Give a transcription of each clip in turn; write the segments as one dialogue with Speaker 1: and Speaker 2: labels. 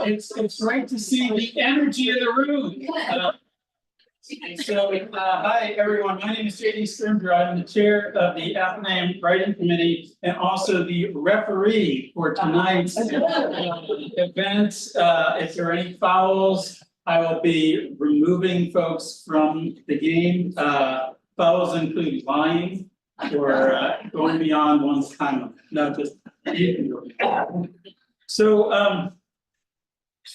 Speaker 1: It's great to see the energy in the room. Hi everyone, my name is J.D. Scrimgeour. I'm the chair of the Athenaeum Writing Committee and also the referee for tonight's event. If there are any fouls, I will be removing folks from the game. Fouls include lying or going beyond one's time limit. No, just you can go. So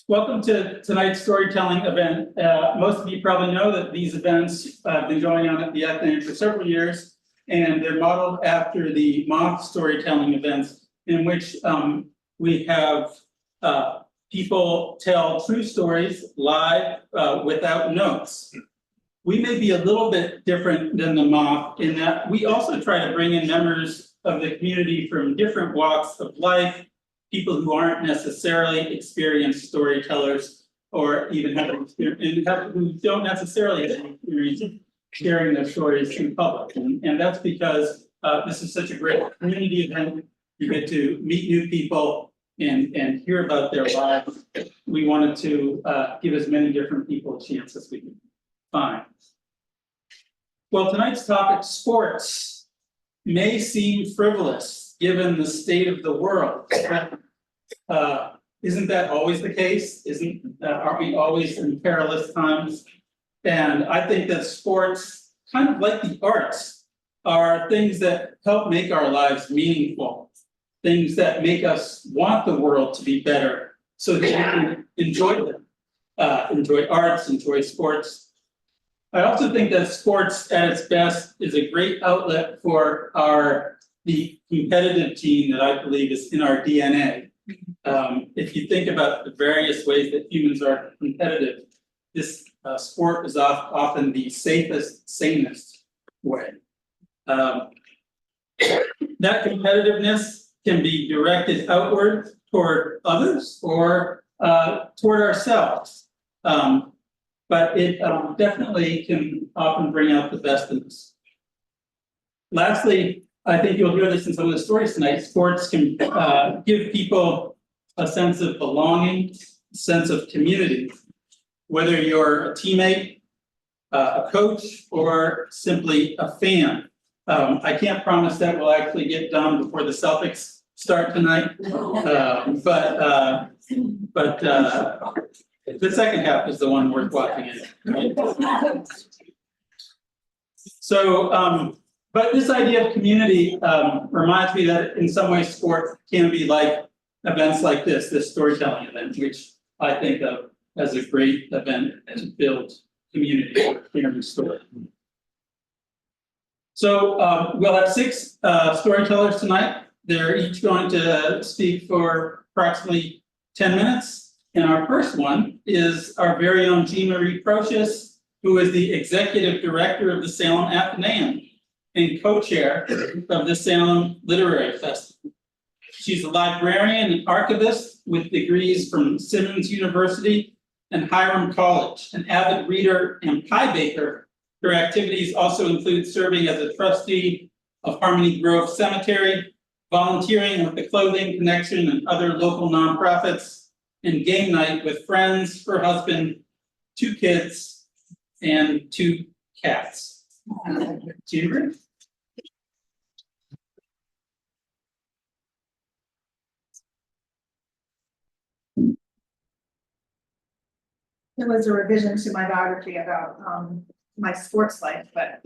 Speaker 1: welcome to tonight's storytelling event. Most of you probably know that these events have been going on at the Athenaeum for several years, and they're modeled after the mock storytelling events in which we have people tell true stories live without notes. We may be a little bit different than the mock in that we also try to bring in members of the community from different walks of life, people who aren't necessarily experienced storytellers or even who don't necessarily have experience sharing their stories in public. And that's because this is such a great community event. You get to meet new people and hear about their lives. We wanted to give as many different people a chance as we can find. Well, tonight's topic, sports, may seem frivolous given the state of the world. Isn't that always the case? Aren't we always in perilous times? And I think that sports, kind of like the arts, are things that help make our lives meaningful, things that make us want the world to be better so that we can enjoy them, enjoy arts, enjoy sports. I also think that sports at its best is a great outlet for the competitive gene that I believe is in our DNA. If you think about the various ways that humans are competitive, this sport is often the safest, sanest way. That competitiveness can be directed outward toward others or toward ourselves. But it definitely can often bring out the best in us. Lastly, I think you'll hear this in some of the stories tonight. Sports can give people a sense of belonging, a sense of community, whether you're a teammate, a coach, or simply a fan. I can't promise that we'll actually get done before the Celtics start tonight, but the second half is the one worth watching. Right? So, but this idea of community reminds me that in some ways sport can be like events like this storytelling event, which I think of as a great event to build community, sharing story. So we'll have 6 storytellers tonight. They're each going to speak for approximately 10 minutes. And our first one is our very own Jean-Marie Procious, who is the executive director of the Salem Athenaeum and co-chair of the Salem Literary Festival. She's a librarian and archivist with degrees from Simmons University and Hiram College, an avid reader and pie baker. Her activities also include serving as a trustee of Harmony Grove Cemetery, volunteering with the Clothing Connection and other local nonprofits, and game night with friends, her husband, 2 kids, and 2 cats. Jean-Marie?
Speaker 2: There was a revision to my biography about my sports life, but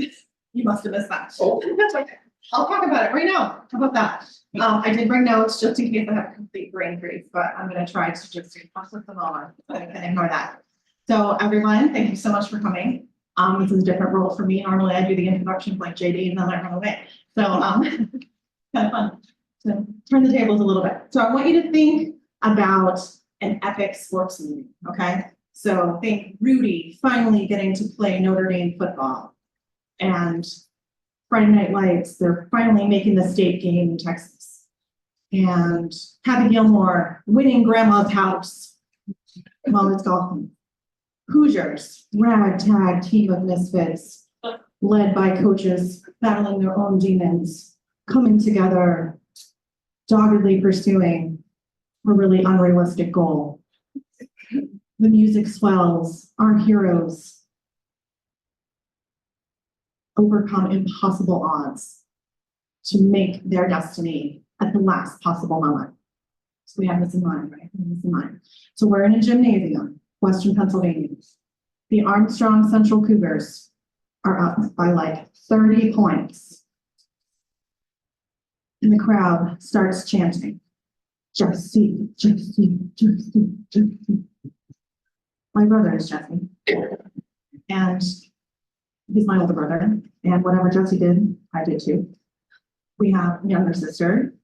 Speaker 2: you must have missed that.
Speaker 1: Oh.
Speaker 2: That's okay. I'll talk about it right now. How about that? I did bring notes just in case I have complete brain freeze, but I'm going to try to just put them on. I can ignore that. So everyone, thank you so much for coming. This is a different role for me. Normally I do the introductions like JD and then I run away. So kind of fun to turn the tables a little bit. So I want you to think about an epic sports movie, okay? So think Rudy finally getting to play Notre Dame football, and Friday Night Lights, they're finally making the state game in Texas, and Happy Gilmore winning grandma's house while it's golfing. Hoosiers, ragtag team of misfits, led by coaches battling their own demons, coming together doggedly pursuing a really unrealistic goal. The music swells, our heroes overcome impossible odds to make their destiny at the last possible moment. So we have this in mind, right? We have this in mind. So we're in a gymnasium, Western Pennsylvania. The Armstrong Central Cougars are up by like 30 points. And the crowd starts chanting, Jesse, Jesse, Jesse, Jesse. My brother is Jesse. And he's my older brother. And whatever Jesse did, I did too. We have a younger sister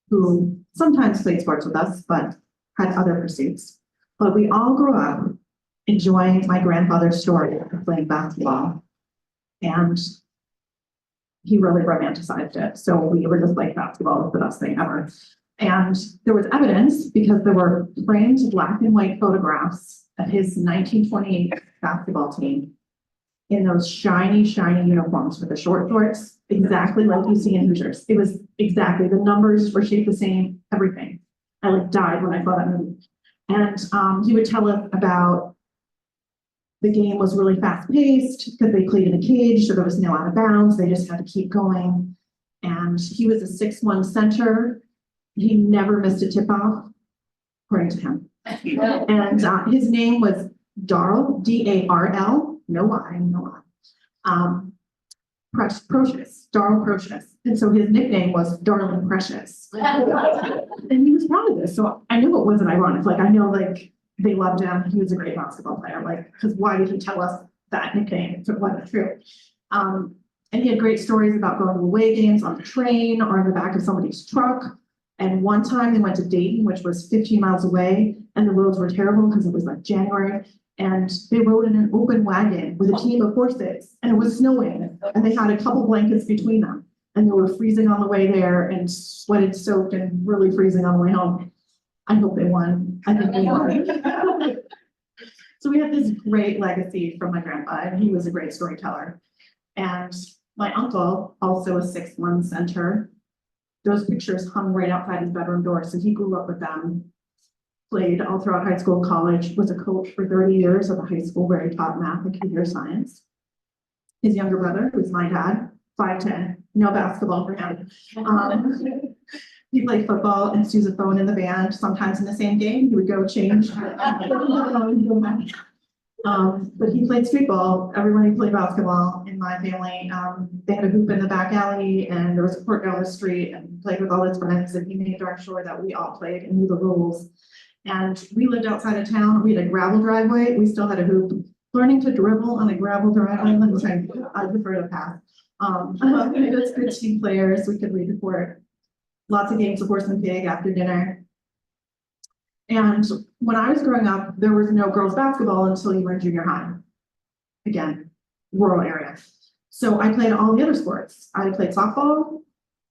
Speaker 2: who sometimes played sports with us, but had other pursuits. But we all grew up enjoying my grandfather's story of playing basketball. And he really romanticized it. So we were just like, basketball was the best thing ever. And there was evidence because there were framed black and white photographs of his 1928 basketball team in those shiny, shiny uniforms with the short shorts, exactly like you see in Hoosiers. It was exactly, the numbers were shaped the same, everything. I like died when I saw that movie. And he would tell us about the game was really fast paced because they played in a cage, so there was no out of bounds. They just had to keep going. And he was a 6'1" center. He never missed a tip off, according to him. And his name was Darl, D-A-R-L, no Y, no Y. Procious, Darl Procious. And so his nickname was Darling Precious. And he was proud of this. So I knew it wasn't ironic. Like, I know, like, they loved him. He was a great basketball player. Like, because why did he tell us that nickname if it wasn't true? And he had great stories about going to away games on the train or in the back of somebody's truck. And one time they went to Dayton, which was 15 miles away, and the roads were terrible because it was like January. And they rode in an open wagon with a team of horses, and it was snowing, and they had a couple blankets between them. And they were freezing on the way there and sweated, soaked, and really freezing on the way home. I hope they won. I think they won. So we had this great legacy from my grandpa, and he was a great storyteller. And my uncle, also a 6'1" center, those pictures hung right outside his bedroom door. So he grew up with them, played all throughout high school, college, was a coach for 30 years at the high school where he taught math and computer science. His younger brother, who's my dad, 5'10", no basketball for him. He played football and sousaphone in the band, sometimes in the same game. He would go change. But he played streetball. Everybody played basketball in my family. They had a hoop in the back alley, and there was a court down the street, and he played with all his friends, and he made darn sure that we all played and knew the rules. And we lived outside of town. We had a gravel driveway. We still had a hoop. Learning to dribble on a gravel driveway, I prefer to pass. We had good team players. We could lead the court. Lots of games of horse and pig after dinner. And when I was growing up, there was no girls basketball until you were in junior high. Again, rural area. So I played all the other sports. I played softball,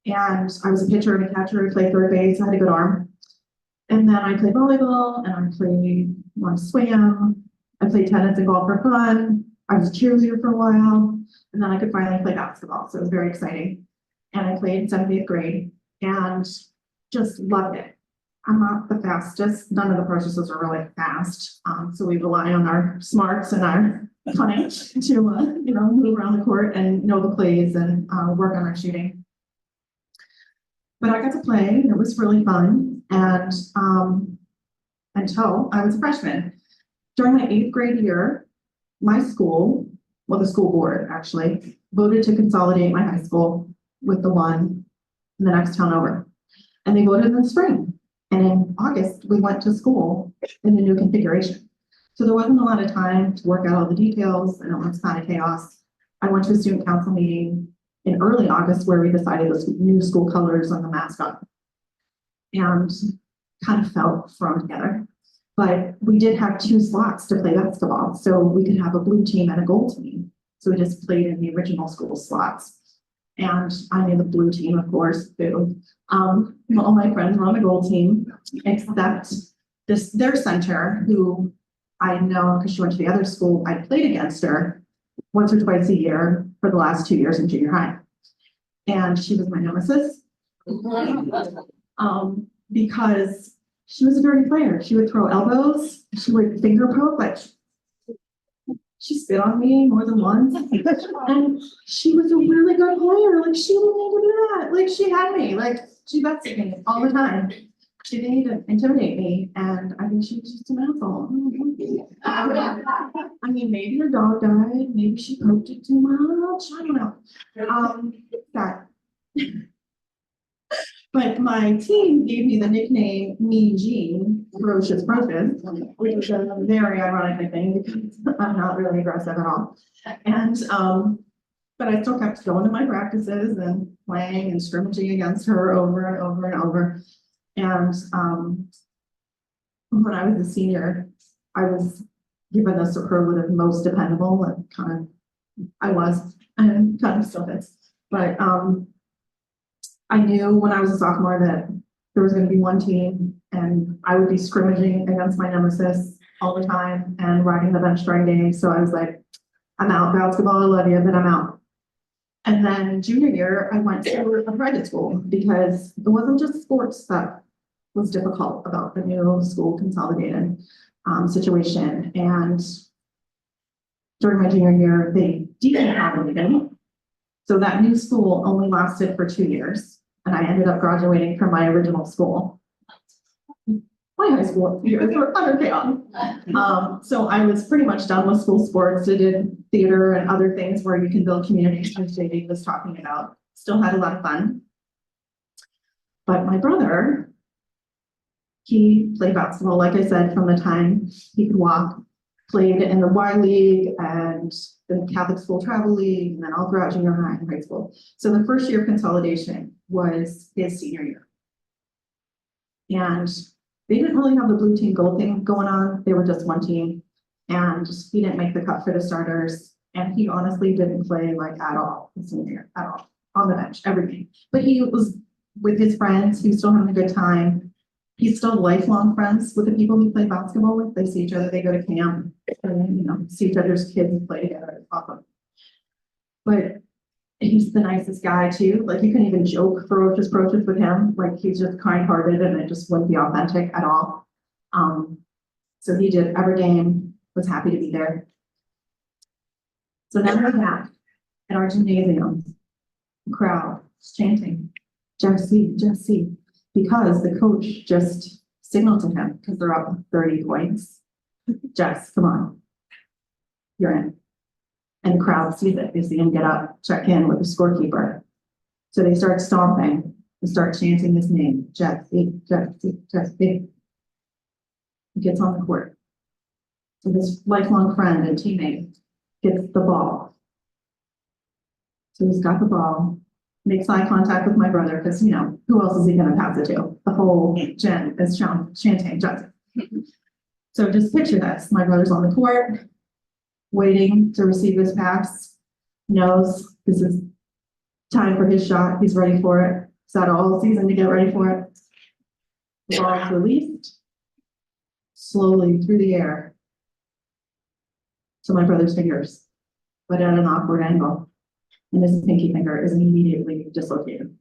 Speaker 2: and I was a pitcher and a catcher. I played third base. I had a good arm. And then I played volleyball, and I swam. I played tennis and golf for fun. I was a cheerleader for a while, and then I could finally play basketball. So it was very exciting. And I played in 7th, 8th grade and just loved it. I'm not the fastest. None of the Prociouses are really fast. So we rely on our smarts and our cunning to move around the court and know the plays and work on our shooting. But I got to play, and it was really fun. And until I was a freshman. During my 8th grade year, my school, well, the school board actually, voted to consolidate my high school with the one in the next town over. And they voted in the spring. And in August, we went to school in the new configuration. So there wasn't a lot of time to work out all the details, and it was kind of chaos. I went to a student council meeting in early August where we decided those new school colors on the mascot, and kind of felt thrown together. But we did have 2 slots to play basketball, so we could have a blue team and a gold team. So we just played in the original school slots. And I'm in the blue team, of course, too. All my friends were on the gold team, except their center, who I know because she went to the other school. I played against her once or twice a year for the last 2 years in junior high. And she was my nemesis. Because she was a dirty player. She would throw elbows, she would finger poke, like she spit on me more than once. And she was a really good player. Like she didn't need to do that. Like she had me. Like she bested me all the time. She didn't need to intimidate me. And I think she was just an asshole. I mean, maybe her dog died. Maybe she poked it too much. I don't know. That. But my team gave me the nickname Mean Gene, Procious, which is a very ironic nickname because I'm not really aggressive at all. And but I still kept going to my practices and playing and scrimmaging against her over and over and over. And when I was a senior, I was given the superlative most dependable, and kind of I was, and kind of still is. But I knew when I was a sophomore that there was going to be one team and I would be scrimmaging against my nemesis all the time and riding the bench during games. So I was like, I'm out, basketball, I love you, but I'm out. And then junior year, I went to a private school because it wasn't just sports that was difficult about the new school consolidated situation. And during my junior year, they deconsolidated. So that new school only lasted for 2 years, and I ended up graduating from my original school. My high school years were utter chaos. So I was pretty much done with school sports. I did theater and other things where you can build communities, which JD was talking about. Still had a lot of fun. But my brother, he played basketball, like I said, from the time he could walk. Played in the Y League and the Catholic School Travel League, and then all throughout junior high and high school. So the first year of consolidation was his senior year. And they didn't really have the blue team gold thing going on. They were just one team. And he didn't make the cut for the starters. And he honestly didn't play like at all his senior year, at all. On the bench, every game. But he was with his friends, he was still having a good time. He's still lifelong friends with the people he played basketball with. They see each other, they go to camp, and, see each other's kids and play together. It's awesome. But he's the nicest guy too. Like you couldn't even joke ferocious with him. Like he's just kind-hearted and it just wouldn't be authentic at all. So he did every game, was happy to be there. So now we're back at our gymnasium, the crowd is chanting, Jesse, Jesse. Because the coach just signaled to him because they're up 30 points. Jess, come on. You're in. And the crowd sees it. They see him get up, check in with the scorekeeper. So they start stomping and start chanting his name. Jesse, Jesse, Jesse. He gets on the court. So this lifelong friend and teammate gets the ball. So he's got the ball. Makes eye contact with my brother because, who else is he going to pass it to? The whole gym is chanting Johnson. So just picture this. My brother's on the court, waiting to receive his pass, knows this is time for his shot. He's ready for it. He's had all season to get ready for it. The ball is released slowly through the air to my brother's fingers, but at an awkward angle. And his pinky finger is immediately dislocated.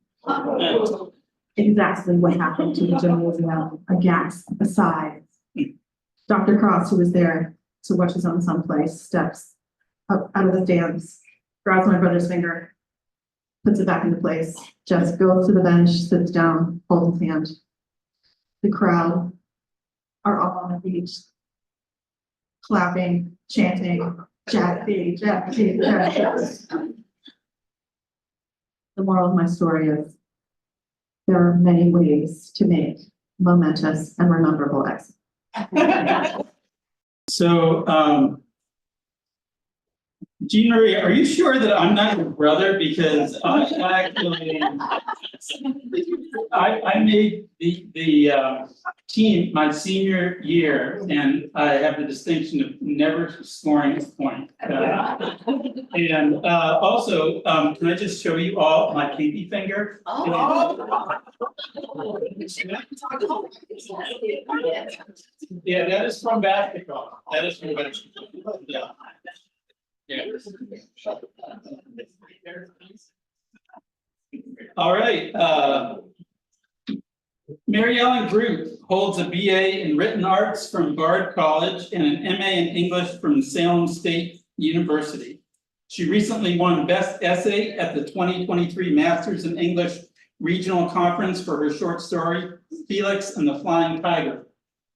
Speaker 2: Exactly what happened to the gymnasium. A gasp, a sigh. Dr. Cross, who was there to watch his own son play, steps up out of the stands, grabs my brother's finger, puts it back into place, just goes to the bench, sits down, holds his hand. The crowd are all on their feet, clapping, chanting, Jesse, Jesse, Jesse. The moral of my story is there are many ways to make momentous and rememberable exits.
Speaker 1: So, Jean-Marie, are you sure that I'm not your brother? Because I actually, I made the team my senior year, and I have the distinction of never scoring a point. And also, can I just show you all my pinky finger? Yeah, that is from basketball. That is from basketball. Yeah. Yeah. All right. MaryEllen Groot holds a BA in Written Arts from Bard College and an MA in English from Salem State University. She recently won Best Essay at the 2023 Masters in English Regional Conference for her short story, Felix and the Flying Tiger.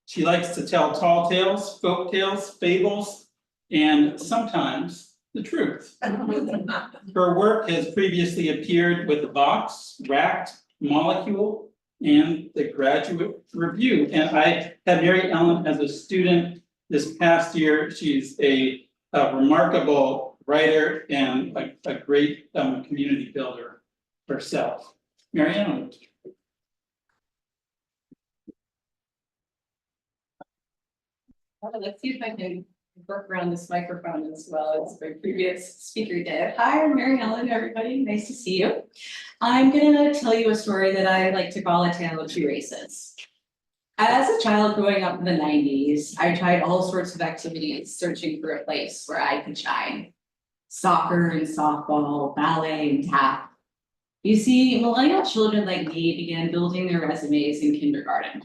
Speaker 1: She likes to tell tall tales, folk tales, fables, and sometimes the truth. Her work has previously appeared with The Box, Racked, Molecule, and The Graduate Review. And I had MaryEllen as a student this past year. She's a remarkable writer and a great community builder herself. MaryEllen.
Speaker 3: Let's see if I can work around this microphone as well as my previous speaker did. Hi, I'm MaryEllen, everybody. Nice to see you. I'm gonna tell you a story that I like to call A Tale of Two Races. As a child growing up in the 90s, I tried all sorts of activities searching for a place where I could shine. Soccer and softball, ballet and tap. You see, millennial children like me began building their resumes in kindergarten.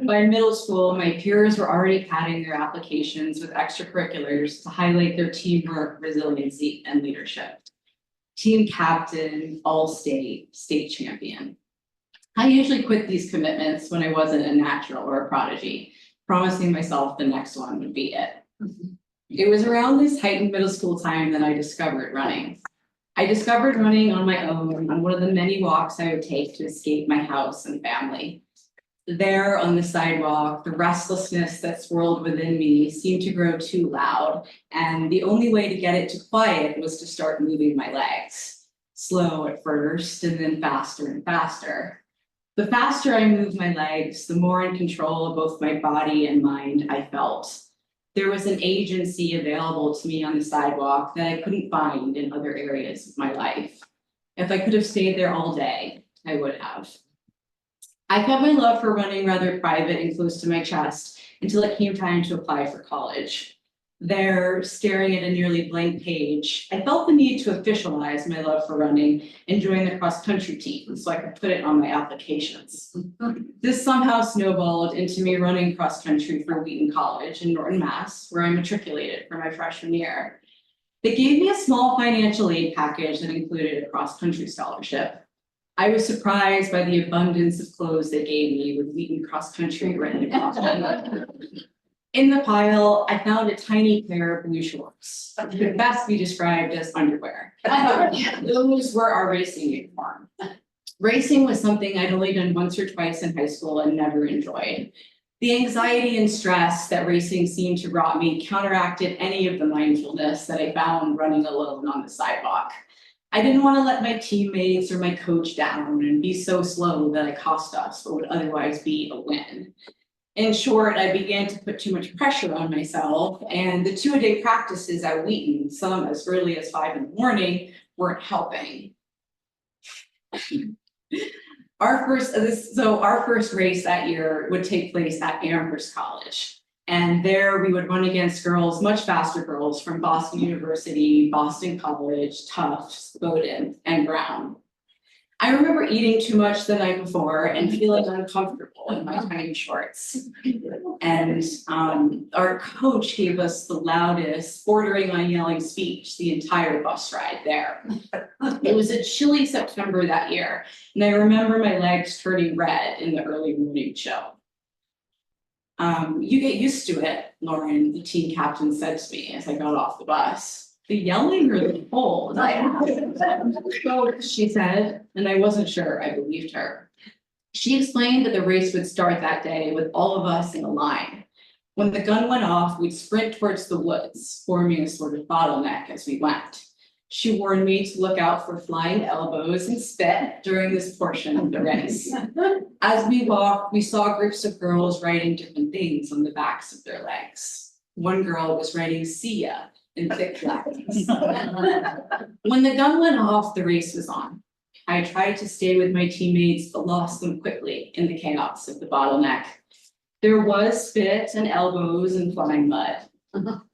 Speaker 3: By middle school, my peers were already padding their applications with extracurriculars to highlight their teamwork, resiliency, and leadership. Team captain, all-state, state champion. I usually quit these commitments when I wasn't a natural or a prodigy, promising myself the next one would be it. It was around this heightened middle school time that I discovered running. I discovered running on my own on one of the many walks I would take to escape my house and family. There on the sidewalk, the restlessness that swirled within me seemed to grow too loud, and the only way to get it to quiet was to start moving my legs. Slow at first, and then faster and faster. The faster I moved my legs, the more in control of both my body and mind I felt. There was an agency available to me on the sidewalk that I couldn't find in other areas of my life. If I could have stayed there all day, I would have. I kept my love for running rather private and close to my chest until it came time to apply for college. There, staring at a nearly blank page, I felt the need to officialize my love for running and join the cross-country team so I could put it on my applications. This somehow snowballed into me running cross-country for Wheaton College in Norton, Mass, where I matriculated for my freshman year. They gave me a small financial aid package that included a cross-country scholarship. I was surprised by the abundance of clothes they gave me with Wheaton cross-country written across them. In the pile, I found a tiny pair of blue shorts, that could best be described as underwear. Those were our racing uniform. Racing was something I'd only done once or twice in high school and never enjoyed. The anxiety and stress that racing seemed to brought me counteracted any of the mindfulness that I found running alone on the sidewalk. I didn't want to let my teammates or my coach down and be so slow that I cost us what would otherwise be a win. In short, I began to put too much pressure on myself, and the 2-a-day practices at Wheaton, some as early as 5 in the morning, weren't helping. Our first race that year would take place at Amherst College. And there we would run against girls, much faster girls from Boston University, Boston College, Tufts, Bowdoin, and Brown. I remember eating too much the night before and feeling uncomfortable in my tiny shorts. And our coach gave us the loudest, bordering on yelling speech the entire bus ride there. It was a chilly September that year, and I remember my legs turning red in the early morning chill. You get used to it, Lauren, the team captain said to me as I got off the bus. The yelling or the cold? So she said, and I wasn't sure I believed her. She explained that the race would start that day with all of us in a line. When the gun went off, we'd sprint towards the woods, forming a sort of bottleneck as we went. She warned me to look out for flying elbows and spit during this portion of the race. As we walked, we saw groups of girls writing different things on the backs of their legs. One girl was writing "See ya" in thick letters. When the gun went off, the race was on. I tried to stay with my teammates, but lost them quickly in the chaos of the bottleneck. There was spit and elbows and flying mud.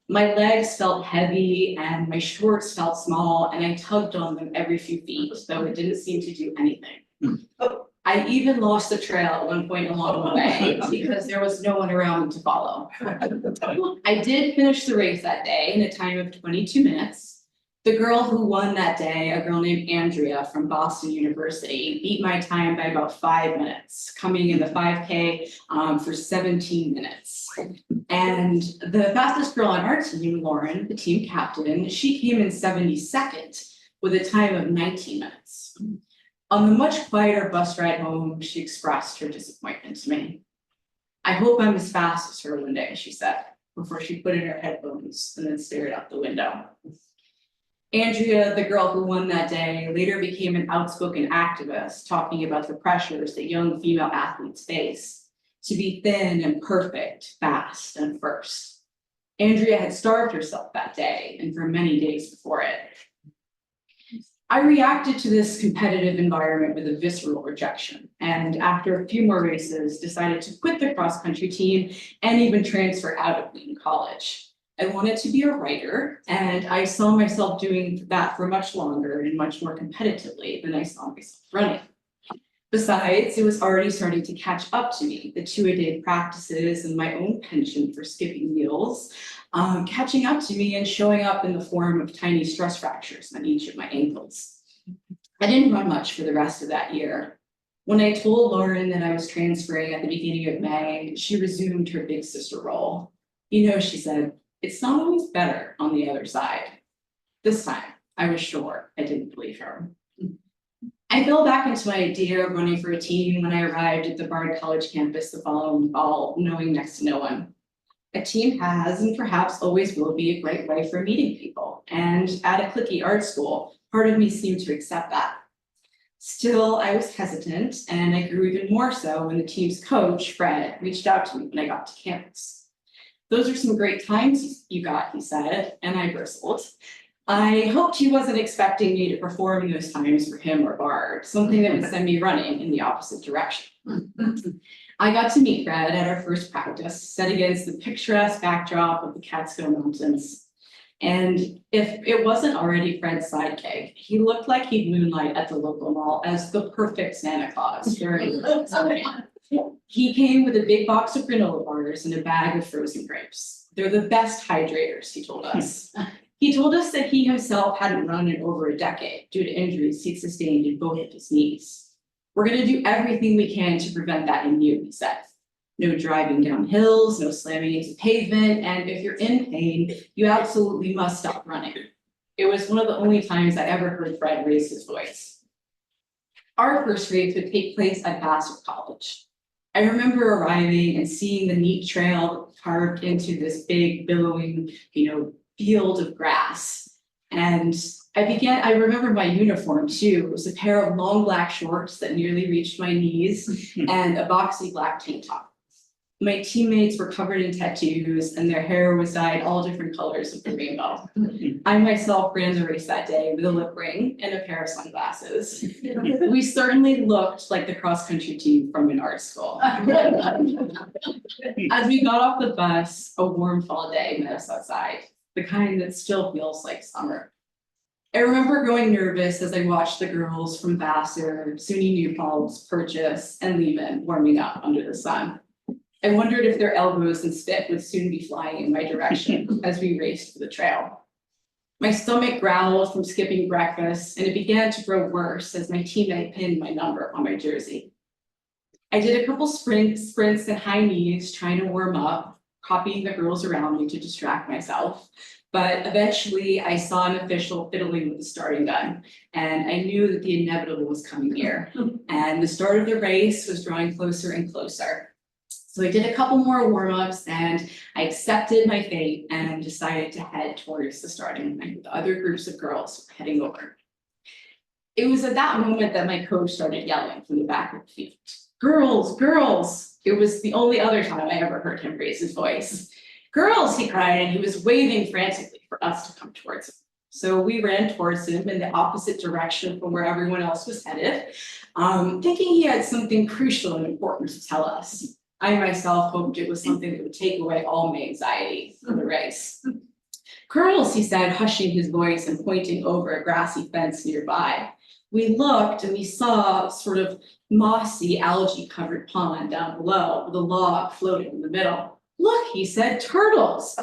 Speaker 3: My legs felt heavy and my shorts felt small, and I tugged on them every few feet, though it didn't seem to do anything. I even lost the trail at one point along the way because there was no one around to follow. I did finish the race that day in a time of 22 minutes. The girl who won that day, a girl named Andrea from Boston University, beat my time by about 5 minutes, coming in the 5K for 17 minutes. And the fastest girl on our team, Lauren, the team captain, she came in 72nd with a time of 19 minutes. On the much quieter bus ride home, she expressed her disappointment to me. I hope I'm as fast as her one day, she said, before she put in her headphones and then stared out the window. Andrea, the girl who won that day, later became an outspoken activist, talking about the pressures that young female athletes face to be thin and perfect, fast and first. Andrea had starved herself that day and for many days before it. I reacted to this competitive environment with a visceral rejection, and after a few more races, decided to quit the cross-country team and even transfer out of Wheaton College. I wanted to be a writer, and I saw myself doing that for much longer and much more competitively than I saw myself running. Besides, it was already starting to catch up to me, the two-a-day practices and my own penchant for skipping meals, catching up to me and showing up in the form of tiny stress fractures on each of my ankles. I didn't run much for the rest of that year. When I told Lauren that I was transferring at the beginning of May, she resumed her big sister role. You know, she said, it's not always better on the other side. This time, I was sure I didn't believe her. I fell back into my idea of running for a team when I arrived at the Bard College campus the following fall, knowing next to no one. A team has, and perhaps always will be, a great way for meeting people. And at a cliquey art school, part of me seemed to accept that. Still, I was hesitant, and I grew even more so when the team's coach, Fred, reached out to me when I got to campus. Those are some great times you got, he said, and I bristled. I hoped he wasn't expecting me to perform in those times for him or Bard, something that would send me running in the opposite direction. I got to meet Fred at our first practice, set against the picturesque backdrop of the Catskill Mountains. And if it wasn't already Fred's sidekick, he looked like he'd moonlight at the local mall as the perfect Santa Claus during the summer. He came with a big box of granola bars and a bag of frozen grapes. They're the best hydrators, he told us. He told us that he himself hadn't run in over a decade due to injuries he'd sustained in both of his knees. We're going to do everything we can to prevent that in you, he said. No driving down hills, no slamming into pavement, and if you're in pain, you absolutely must stop running. It was one of the only times I ever heard Fred raise his voice. Our first race would take place at Vassar College. I remember arriving and seeing the neat trail carved into this big billowing, field of grass. And I remember my uniform too. It was a pair of long black shorts that nearly reached my knees and a boxy black tank top. My teammates were covered in tattoos and their hair was dyed all different colors of the rainbow. I myself ran the race that day with a lip ring and a pair of sunglasses. We certainly looked like the cross-country team from an art school. As we got off the bus, a warm fall day met us outside, the kind that still feels like summer. I remember growing nervous as I watched the girls from Vassar, SUNY New Paltz, Procious, and Lehman warming up under the sun. I wondered if their elbows and spit would soon be flying in my direction as we raced for the trail. My stomach growled from skipping breakfast, and it began to grow worse as my teammate pinned my number on my jersey. I did a couple sprints and high knees trying to warm up, copying the girls around me to distract myself. But eventually I saw an official fiddling with the starting gun, and I knew that the inevitable was coming near. And the start of the race was drawing closer and closer. So I did a couple more warm-ups and I accepted my fate and decided to head towards the starting line with other groups of girls heading over. It was at that moment that my coach started yelling from the back of the field, "Girls, girls!" It was the only other time I ever heard him raise his voice. "Girls," he cried, and he was waving frantically for us to come towards him. So we ran towards him in the opposite direction from where everyone else was headed, thinking he had something crucial and important to tell us. I myself hoped it was something that would take away all my anxiety for the race. "Girls," he said, hushing his voice and pointing over a grassy fence nearby. We looked and we saw sort of mossy algae covered pond down below with a log floating in the middle. Look, he said, turtles.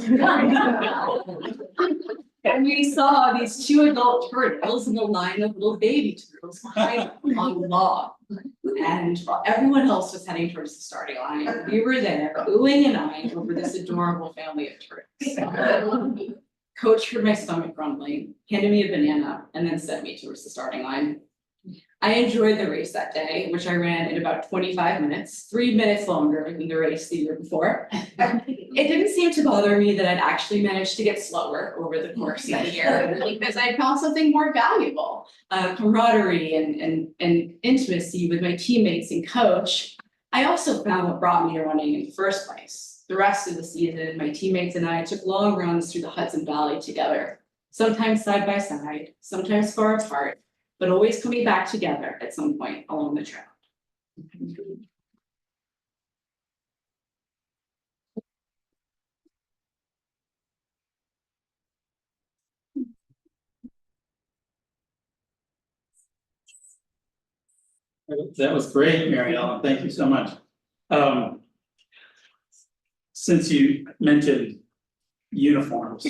Speaker 3: And we saw these two adult turtles and a line of little baby turtles behind them on the log. And while everyone else was heading towards the starting line, we were there oohing and eyeing over this adorable family of turtles. Coach heard my stomach grumbling, handed me a banana, and then sent me towards the starting line. I enjoyed the race that day, which I ran in about 25 minutes, 3 minutes longer than the race the year before. It didn't seem to bother me that I'd actually managed to get slower over the course of the year because I found something more valuable, camaraderie and intimacy with my teammates and coach. I also found what brought me to running in the first place. The rest of the season, my teammates and I took long runs through the Hudson Valley together, sometimes side by side, sometimes far apart, but always coming back together at some point along the trail.
Speaker 1: That was great, MaryEllen. Thank you so much. Since you mentioned uniforms,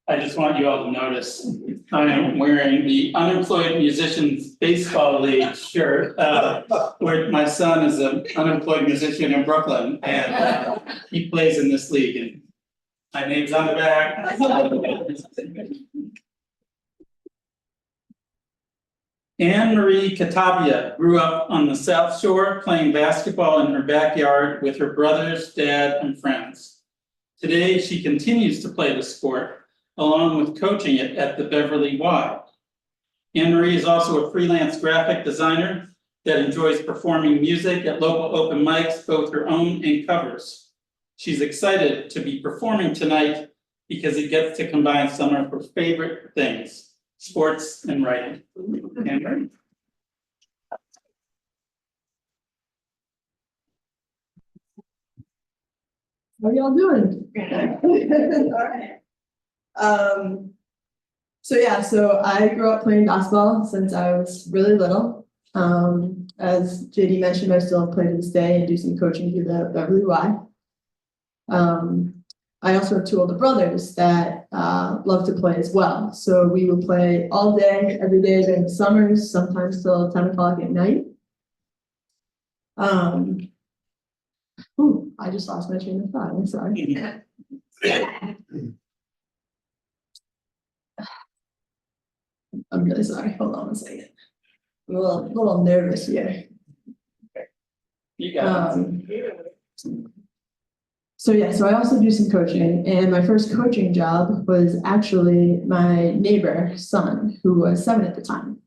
Speaker 1: I just want you all to notice, I am wearing the Unemployed Musicians Baseball League shirt, where my son is an unemployed musician in Brooklyn, and he plays in this league, and my name's on the back. AnnMarie Catabia grew up on the South Shore playing basketball in her backyard with her brothers, dad, and friends. Today, she continues to play the sport, along with coaching it at the Beverly Y. AnnMarie is also a freelance graphic designer that enjoys performing music at local open mics, both her own and covers. She's excited to be performing tonight because it gets to combine some of her favorite things: sports and writing. AnnMarie.
Speaker 4: How y'all doing? All right. So I grew up playing basketball since I was really little. As JD mentioned, I still play to this day and do some coaching through the Beverly Y. I also have two older brothers that love to play as well. So we would play all day, every day during the summers, sometimes till 10 o'clock at night. I just lost my train of thought. I'm sorry. I'm really sorry. Hold on a second. I'm a little nervous here.
Speaker 1: You got it.
Speaker 4: So I also do some coaching, and my first coaching job was actually my neighbor's son, who was 7 at the time.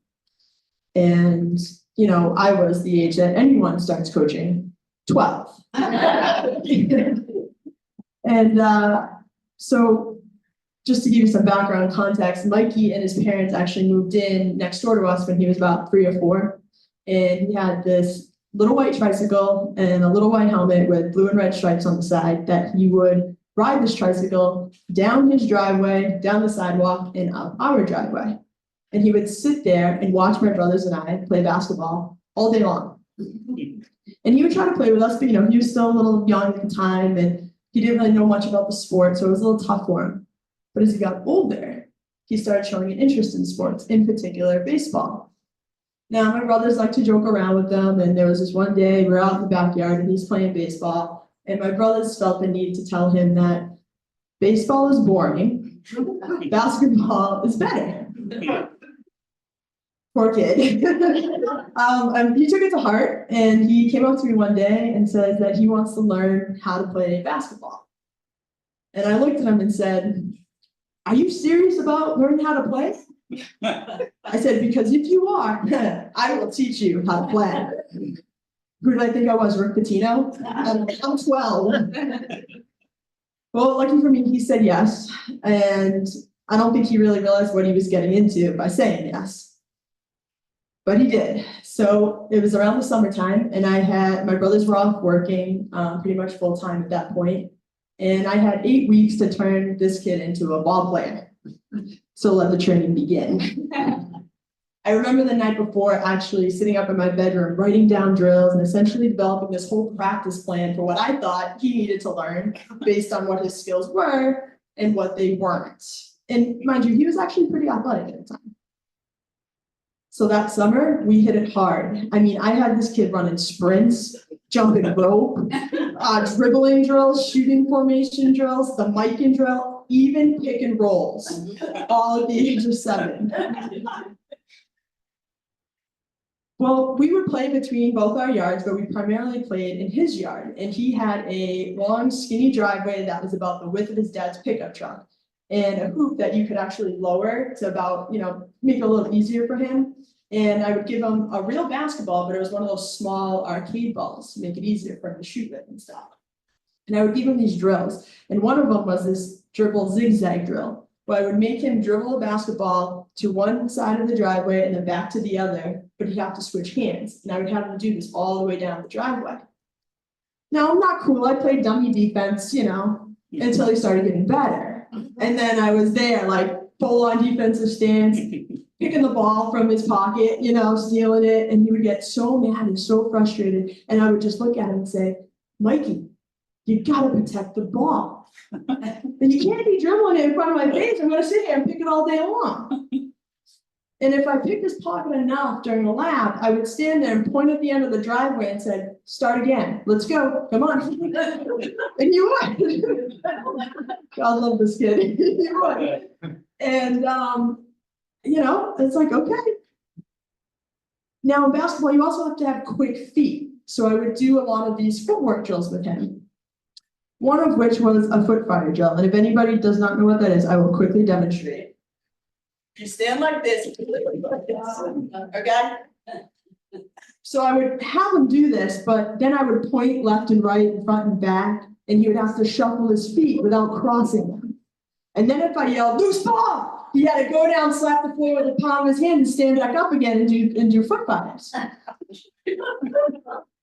Speaker 4: And, I was the age that anyone starts coaching, 12. And so just to give you some background context, Mikey and his parents actually moved in next door to us when he was about 3 or 4. And he had this little white tricycle and a little white helmet with blue and red stripes on the side that he would ride this tricycle down his driveway, down the sidewalk, and up our driveway. And he would sit there and watch my brothers and I play basketball all day long. And he would try to play with us, but he was still a little young at the time and he didn't really know much about the sport, so it was a little tough for him. But as he got older, he started showing an interest in sports, in particular baseball. Now, my brothers like to joke around with them, and there was this one day we were out in the backyard and he's playing baseball, and my brothers felt the need to tell him that baseball is boring, basketball is better. Poor kid. He took it to heart, and he came up to me one day and said that he wants to learn how to play basketball. And I looked at him and said, "Are you serious about learning how to play?" I said, "Because if you are, I will teach you how to play." Who did I think I was, Rick Pitino? I'm 12. Well, lucky for me, he said yes. And I don't think he really realized what he was getting into by saying yes. But he did. So it was around the summertime, and my brothers were off working pretty much full time at that point. And I had 8 weeks to turn this kid into a ball player. So let the training begin. I I remember the night before actually sitting up in my bedroom, writing down drills and essentially developing this whole practice plan for what I thought he needed to learn based on what his skills were and what they weren't. And mind you, he was actually pretty athletic at the time. So that summer, we hit it hard. I mean, I had this kid running sprints, jumping rope, dribbling drills, shooting formation drills, the mic-in drill, even pick and rolls, all at the age of 7. Well, we would play between both our yards, but we primarily played in his yard. And he had a long, skinny driveway that was about the width of his dad's pickup truck, and a hoop that you could actually lower to about, make it a little easier for him. And I would give him a real basketball, but it was one of those small arcade balls to make it easier for him to shoot with and stuff. And I would give him these drills. And one of them was this dribble zigzag drill, where I would make him dribble a basketball to one side of the driveway and then back to the other, but he'd have to switch hands. And I would have him do this all the way down the driveway. Now, I'm not cool. I played dummy defense, until he started getting better. And then I was there, like, full on defensive stance, picking the ball from his pocket, stealing it. And he would get so mad and so frustrated. And I would just look at him and say, Mikey, you gotta protect the ball. And you can't be dribbling it in front of my face. I'm gonna sit here and pick it all day long. And if I picked his pocket enough during a lap, I would stand there and point at the end of the driveway and said, start again. Let's go. Come on. And you would. God love this kid. You would. And, it's like, okay. Now in basketball, you also have to have quick feet. So I would do a lot of these footwork drills with him. One of which was a foot fire drill. And if anybody does not know what that is, I will quickly demonstrate. You stand like this, okay? So I would have him do this, but then I would point left and right and front and back, and he would have to shuffle his feet without crossing them. And then if I yelled, loose ball, he had to go down, slap the floor with the palm of his hand and stand back up again and do foot fires.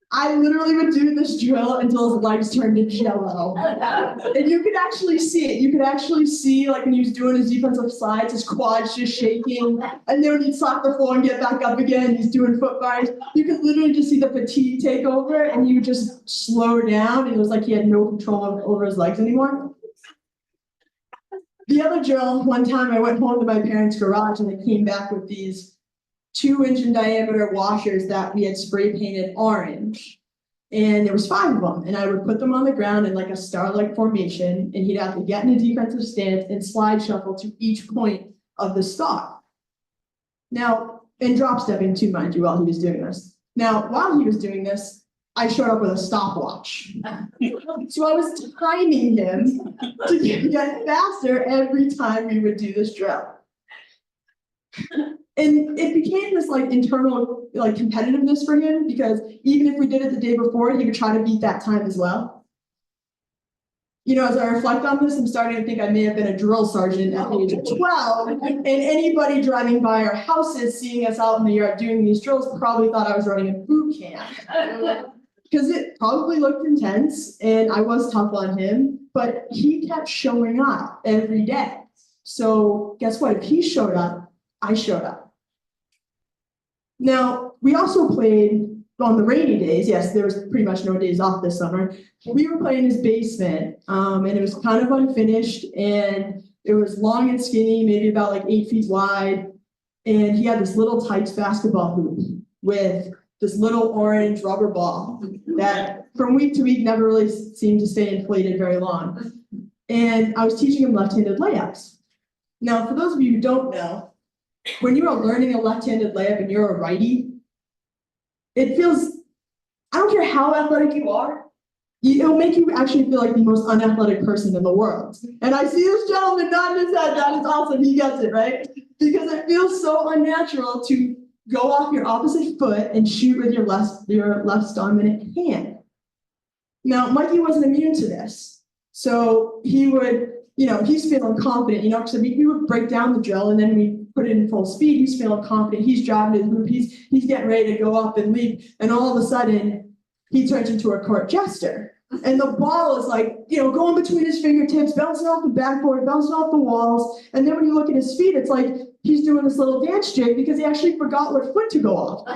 Speaker 4: I literally would do this drill until his legs turned to jello. And you could actually see it. You could actually see, like when he was doing his defensive slides, his quads just shaking. And then when he'd slap the floor and get back up again, he's doing foot fires. You could literally just see the fatigue take over, and he would just slow down. And it was like he had no control over his legs anymore. The other drill, one time I went home to my parents' garage and they came back with these 2-inch in diameter washers that we had spray painted orange. And there was 5 of them. And I would put them on the ground in like a star-like formation, and he'd have to get in a defensive stance and slide shuffle to each point of the star. Now, and drop stepping too, mind you, while he was doing this. Now, while he was doing this, I showed up with a stopwatch. So I was timing him to get faster every time we would do this drill. And it became this like internal like competitiveness for him, because even if we did it the day before, he would try to beat that time as well. As I reflect on this, I'm starting to think I may have been a drill sergeant at the age of 12, and anybody driving by our houses, seeing us out in the yard doing these drills, probably thought I was running a boot camp. Because it probably looked intense, and I was tough on him, but he kept showing up every day. So guess what? If he showed up, I showed up. Now, we also played on the rainy days. Yes, there was pretty much no days off this summer. We were playing his basement, and it was kind of unfinished, and it was long and skinny, maybe about like 8 feet wide. And he had this little Tykes basketball hoop with this little orange rubber ball that from week to week never really seemed to stay inflated very long. And I was teaching him left-handed layups. Now, for those of you who don't know, when you are learning a left-handed layup and you're a righty, it feels, I don't care how athletic you are, it'll make you actually feel like the most unathletic person in the world. And I see this gentleman nodding his head. That is awesome. He gets it, right? Because it feels so unnatural to go off your opposite foot and shoot with your left dominant hand. Now, Mikey wasn't immune to this. So he would, he's feeling confident, because we would break down the drill and then we put it in full speed. He's feeling confident. He's driving his hoop. He's getting ready to go up and leap. And all of a sudden, he turns into a court jester. And the ball is like, going between his fingertips, bouncing off the backboard, bouncing off the walls. And then when you look at his feet, it's like he's doing this little dance jig because he actually forgot what foot to go off.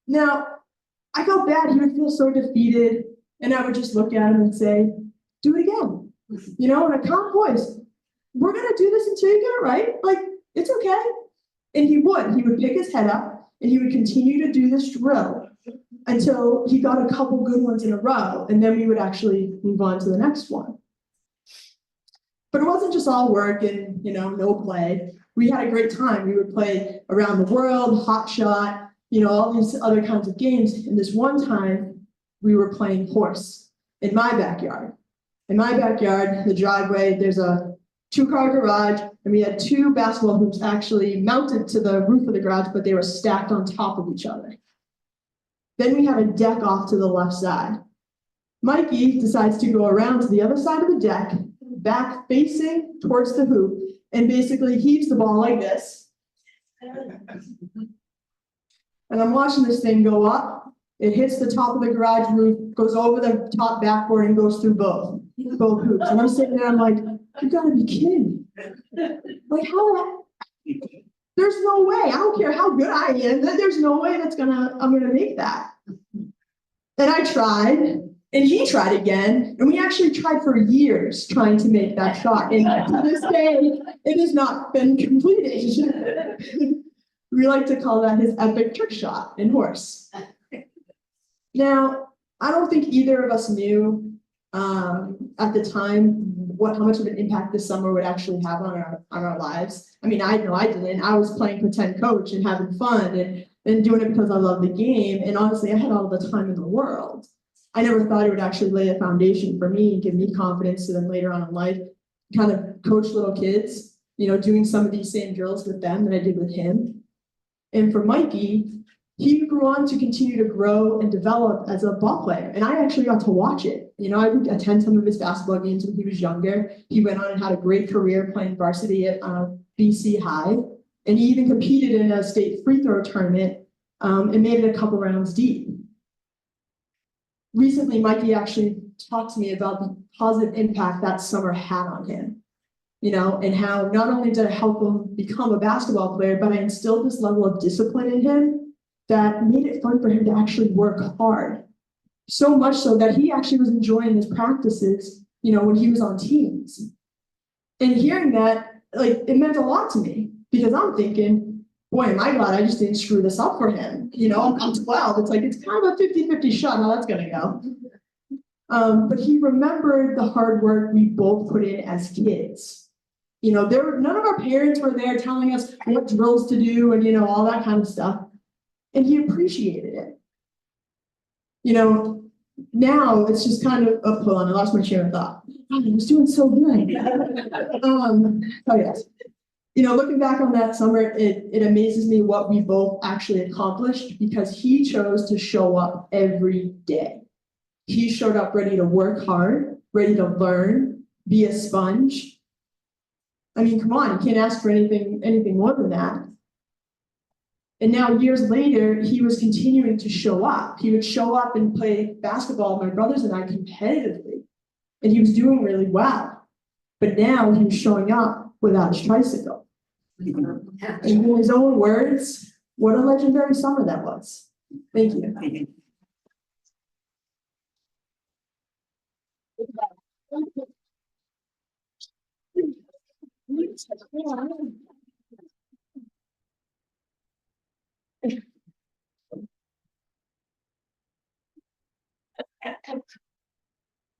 Speaker 4: Now, I felt bad. He would feel so defeated. And I would just look at him and say, do it again. You know, in a calm voice. We're going to do this until you get it right. Like, it's okay. And he would pick his head up and he would continue to do this drill until he got a couple good ones in a row. And then we would actually move on to the next one. But it wasn't just all work and, you know, no play. We had a great time. We would play around the world, hot shot, you know, all these other kinds of games. And this one time we were playing horse in my backyard. In my backyard, the driveway, there's a 2-car garage, and we had 2 basketball hoops actually mounted to the roof of the garage, but they were stacked on top of each other. Then we had a deck off to the left side. Mikey decides to go around to the other side of the deck, back facing towards the hoop, and basically heaves the ball like this. And I'm watching this thing go up. It hits the top of the garage roof, goes over the top backboard, and goes through both hoops. And I'm sitting there, I'm like, you gotta be kidding. Like, how? There's no way. I don't care how good I am. There's no way I'm gonna make that. And I tried, and he tried again, and we actually tried for years trying to make that shot. And to this day, it has not been completed. We like to call that his epic trick shot in horse. Now, I don't think either of us knew at the time how much of an impact this summer would actually have on our lives. I mean, I know I didn't. I was playing pretend coach and having fun and doing it because I love the game. And honestly, I had all the time in the world. I never thought it would actually lay a foundation for me and give me confidence to then later on in life kind of coach little kids, you know, doing some of these same drills with them that I did with him. And for Mikey, he grew on to continue to grow and develop as a ball player. And I actually got to watch it. You know, I would attend some of his basketball games when he was younger. He went on and had a great career playing varsity at BC High. And he even competed in a state free throw tournament and made it a couple rounds deep. Recently, Mikey actually talked to me about the positive impact that summer had on him. You know, and how not only did I help him become a basketball player, but I instilled this level of discipline in him that made it fun for him to actually work hard. So much so that he actually was enjoying his practices, you know, when he was on teams. And hearing that, like, it meant a lot to me because I'm thinking, boy, am I glad I just didn't screw this up for him. You know, I'm 12. It's like, it's kind of a 50-50 shot how that's going to go. But he remembered the hard work we both put in as kids. You know, none of our parents were there telling us what drills to do and, you know, all that kind of stuff. And he appreciated it. You know, now it's just kind of, oh, hold on, I lost my train of thought. Oh, he was doing so good. Oh yes. You know, looking back on that summer, it amazes me what we both actually accomplished because he chose to show up every day. He showed up ready to work hard, ready to learn, be a sponge. I mean, come on, you can't ask for anything more than that. And now years later, he was continuing to show up. He would show up and play basketball with my brothers and I competitively. And he was doing really well. But now he was showing up without his tricycle. And in his own words, what a legendary summer that was. Thank you.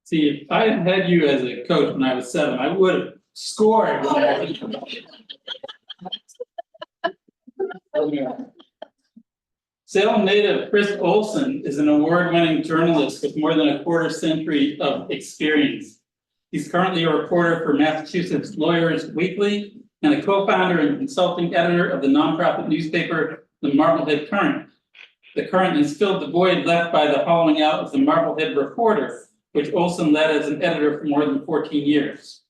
Speaker 1: See, if I had had you as a coach when I was 7, I would have scored. Salem native Kris Olson is an award-winning journalist with more than a quarter-century of experience. He's currently a reporter for Massachusetts Lawyers Weekly and a co-founder and consulting editor of the nonprofit newspaper, The Marblehead Current. The Current has filled the void left by the hollowing out of the Marblehead Reporter, which Olson led as an editor for more than 14 years.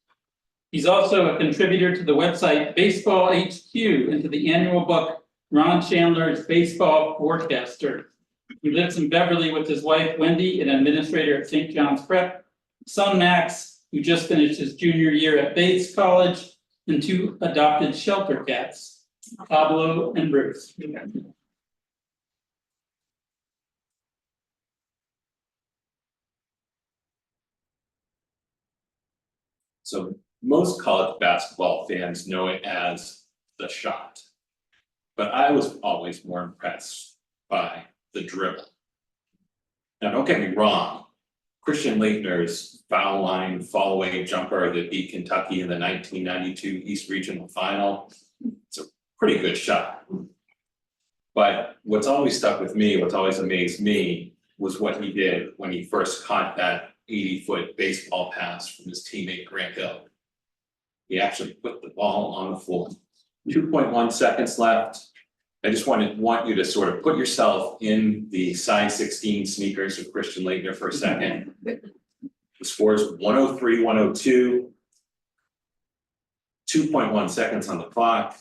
Speaker 1: He's also a contributor to the website Baseball HQ and to the annual book Ron Chandler's Baseball Forecaster. He lives in Beverly with his wife Wendy, an administrator at St. John's Prep, son Max, who just finished his junior year at Bates College, and 2 adopted shelter cats, Pablo and Bruce.
Speaker 5: So most college basketball fans know it as the shot. But I was always more impressed by the dribble. Now, don't get me wrong, Christian Laettner's foul line fall away jumper that beat Kentucky in the 1992 East Regional Final, it's a pretty good shot. But what's always stuck with me, what's always amazed me, was what he did when he first caught that 80-foot baseball pass from his teammate Grant Hill. He actually put the ball on the floor. 2.1 seconds left. I just want you to sort of put yourself in the size 16 sneakers of Christian Laettner for a second. The score is 103-102. 2.1 seconds on the clock.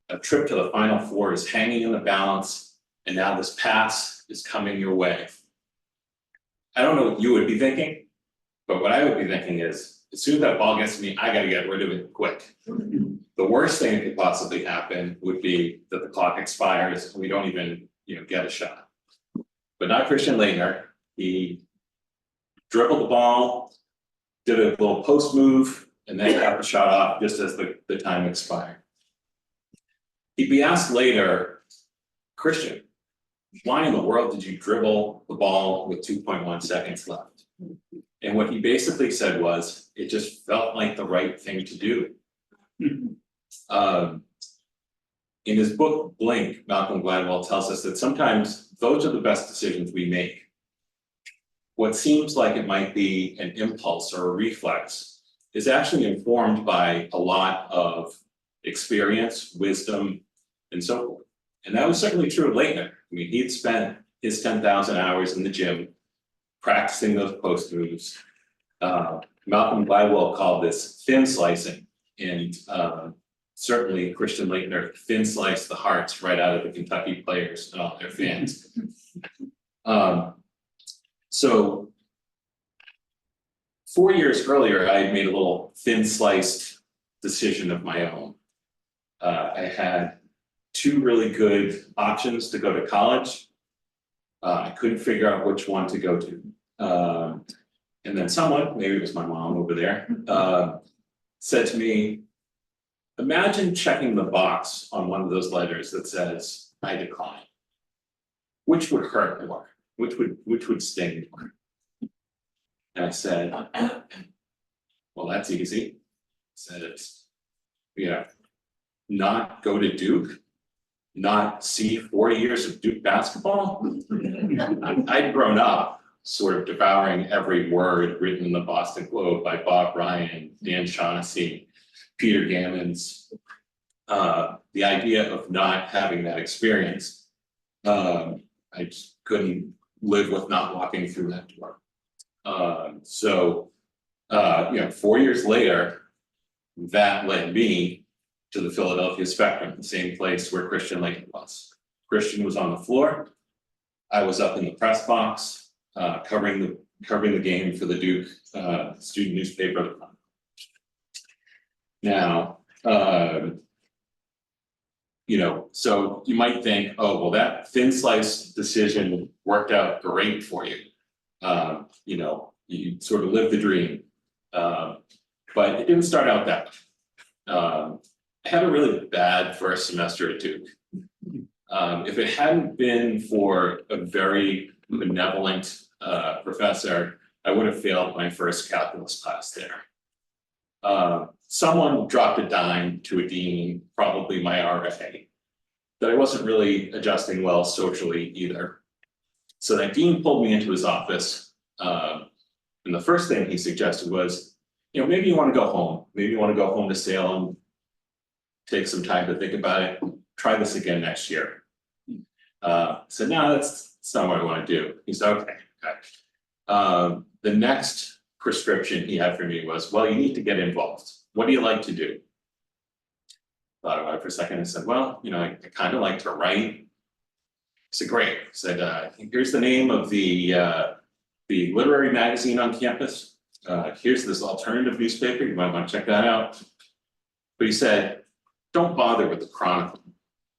Speaker 5: A trip to the Final Four is hanging in the balance, and now this pass is coming your way. I don't know what you would be thinking, but what I would be thinking is, as soon as that ball gets to me, I gotta get rid of it quick. The worst thing that could possibly happen would be that the clock expires and we don't even, get a shot. But not Christian Laettner. He dribbled the ball, did a little post move, and then got the shot off just as the time expired. He'd be asked later, Christian, why in the world did you dribble the ball with 2.1 seconds left? And what he basically said was, it just felt like the right thing to do. In his book, Blink, Malcolm Gladwell tells us that sometimes those are the best decisions we make. What seems like it might be an impulse or a reflex is actually informed by a lot of experience, wisdom, and so forth. And that was certainly true of Laettner. I mean, he'd spent his 10,000 hours in the gym practicing those post moves. Malcolm Gladwell called this thin slicing, and certainly Christian Laettner thin sliced the hearts right out of the Kentucky players and all their fans. So 4 years earlier, I had made a little thin sliced decision of my own. I had 2 really good options to go to college. I couldn't figure out which one to go to. And then someone, maybe it was my mom over there, said to me, imagine checking the box on one of those letters that says, I decline. Which would hurt more? Which would sting more? And I said, well, that's easy. I said, it's, not go to Duke, not see 40 years of Duke basketball. I'd grown up sort of devouring every word written in the Boston Globe by Bob Ryan, Dan Shaughnessy, Peter Gammons. The idea of not having that experience, I just couldn't live with not walking through that door. 4 years later, that led me to the Philadelphia Spectrum, the same place where Christian Laettner was. Christian was on the floor. I was up in the press box, covering the game for the Duke student newspaper. Now, so you might think, oh, well, that thin slice decision worked out great for you. You sort of lived the dream. But it didn't start out that way. I had a really bad first semester at Duke. If it hadn't been for a very benevolent professor, I would have failed my first calculus class there. Someone dropped a dime to a dean, probably my RA, that I wasn't really adjusting well socially either. So that dean pulled me into his office, and the first thing he suggested was, maybe you want to go home. Maybe you want to go home to Salem, take some time to think about it, try this again next year. So no, that's not what I want to do. He said, okay. The next prescription he had for me was, well, you need to get involved. What do you like to do? Thought about it for a second and said, well, I kind of like to write. He said, great. He said, here's the name of the literary magazine on campus. Here's this alternative newspaper. You might want to check that out. But he said, don't bother with the Chronicle.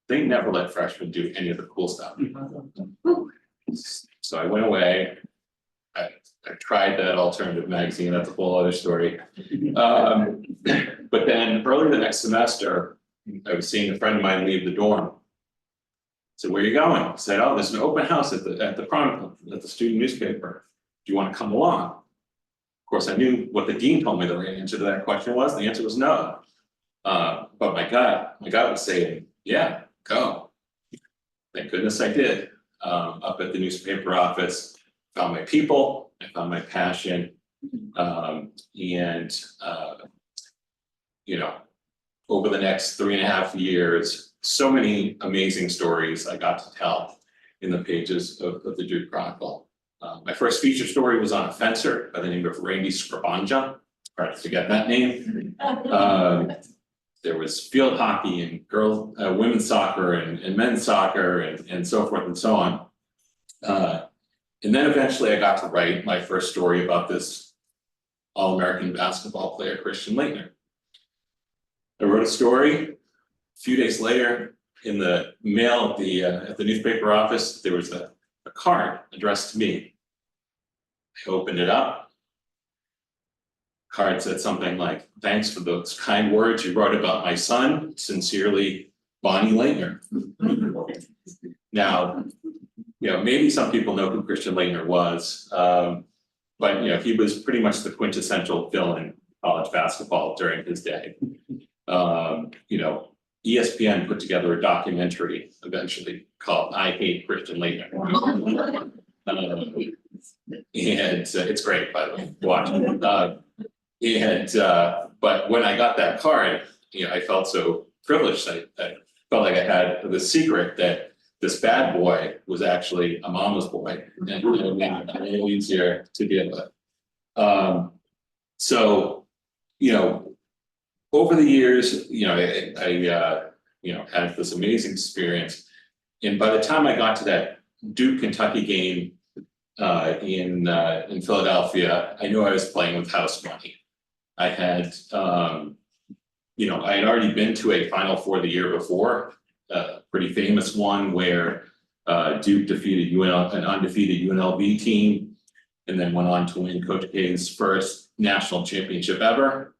Speaker 5: They never let freshmen do any of the cool stuff. So I went away. I tried that alternative magazine, that's a whole other story. But then early the next semester, I was seeing a friend of mine leave the dorm. So where are you going? I said, oh, there's an open house at the Chronicle, at the student newspaper. Do you want to come along? Of course, I knew what the dean told me the right answer to that question was. The answer was no. But my gut was saying, yeah, go. Thank goodness I did. Up at the newspaper office, found my people, I found my passion. You know, over the next 3.5 years, so many amazing stories I got to tell in the pages of the Duke Chronicle. My first feature story was on a fencer by the name of Randy Scribanja. Hard to forget that name. There was field hockey and women's soccer and men's soccer and so forth and so on. And then eventually I got to write my first story about this All-American basketball player, Christian Laettner. I wrote a story. A few days later, in the mail at the newspaper office, there was a card addressed to me. I opened it up. Card said something like, thanks for those kind words you wrote about my son. Sincerely, Bonnie Laettner. Now, you know, maybe some people know who Christian Laettner was, but you know, he was pretty much the quintessential villain in college basketball during his day. You know, ESPN put together a documentary eventually called "I Hate Christian Laettner," and it's great, by the way. Watch it. But when I got that card, you know, I felt so privileged. I felt like I had the secret that this bad boy was actually a mama's boy, and it made it a little easier to deal with. So, you know, over the years, you know, I you know, had this amazing experience, and by the time I got to that Duke Kentucky game in Philadelphia, I knew I was playing with house money. I had, you know, I had already been to a Final Four the year before, a pretty famous one where Duke defeated an undefeated UNLV team, and then went on to win Coach K's first national championship ever.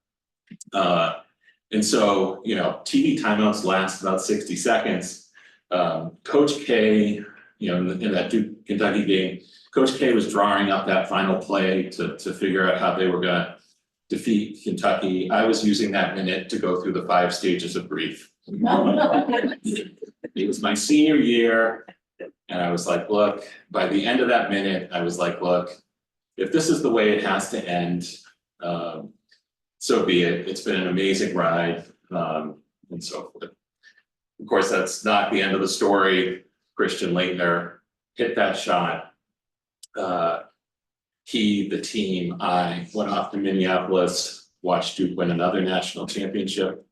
Speaker 5: And so, you know, TV timeouts last about 60 seconds. Coach K, you know, in that Duke Kentucky game, Coach K was drawing up that final play to figure out how they were gonna defeat Kentucky. I was using that minute to go through the 5 stages of grief. It was my senior year, and I was like, look, by the end of that minute, I was like, look, if this is the way it has to end, so be it. It's been an amazing ride, and so forth. Of course, that's not the end of the story. Christian Laettner hit that shot. He, the team, I went off to Minneapolis, watched Duke win another national championship.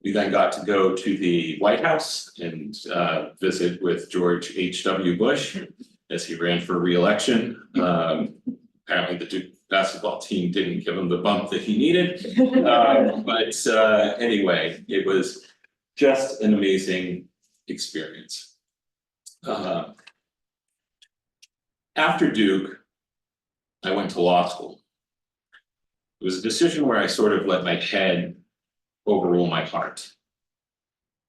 Speaker 5: We then got to go to the White House and visit with George H.W. Bush as he ran for re-election. Apparently the Duke basketball team didn't give him the bump that he needed. But anyway, it was just an amazing experience. After Duke, I went to law school. It was a decision where I sort of let my head overrule my heart.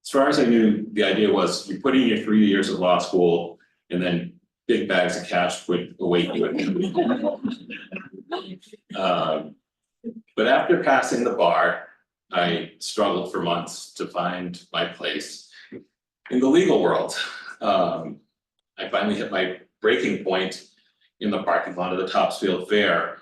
Speaker 5: As far as I knew, the idea was you put in your 3 years of law school and then big bags of cash would await you. But after passing the bar, I struggled for months to find my place in the legal world. I finally hit my breaking point in the parking lot of the Topsfield Fair.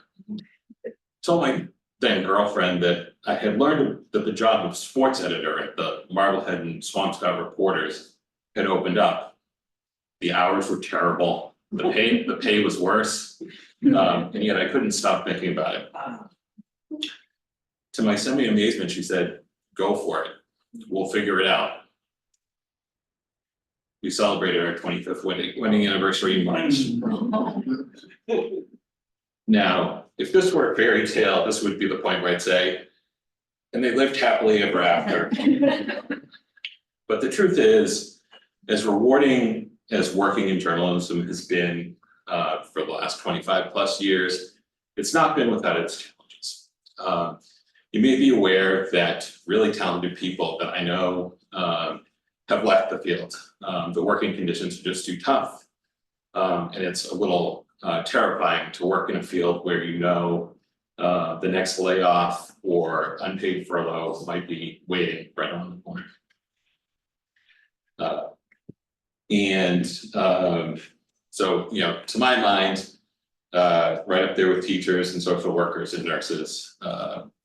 Speaker 5: Told my then girlfriend that I had learned that the job of sports editor at the Marblehead and Swampscott Reporters had opened up. The hours were terrible. The pay was worse, and yet I couldn't stop thinking about it. To my semi-amazement, she said, "Go for it. We'll figure it out." We celebrated our 25th wedding anniversary in March. Now, if this were a fairy tale, this would be the point where I'd say, And they lived happily ever after. But the truth is, as rewarding as working in journalism has been for the last 25 plus years, it's not been without its challenges. You may be aware that really talented people that I know have left the field. The working conditions are just too tough. And it's a little terrifying to work in a field where you know the next layoff or unpaid furlough might be waiting right around the corner. So, you know, to my mind, right up there with teachers and social workers and nurses,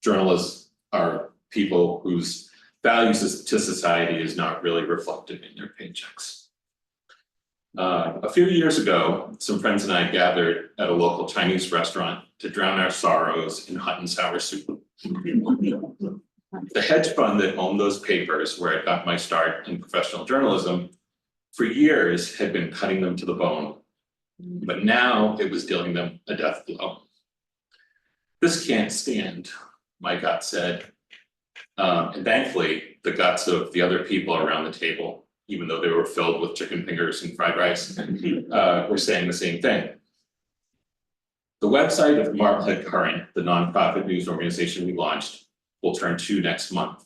Speaker 5: journalists are people whose values to society is not really reflected in their paychecks. A few years ago, some friends and I gathered at a local Chinese restaurant to drown our sorrows in hot and sour soup. The hedge fund that owned those papers, where I got my start in professional journalism, for years had been cutting them to the bone, but now it was dealing them a death blow. This can't stand, my gut said. And thankfully, the guts of the other people around the table, even though they were filled with chicken fingers and fried rice, were saying the same thing. The website of Marblehead Current, the nonprofit news organization we launched, will turn 2 next month.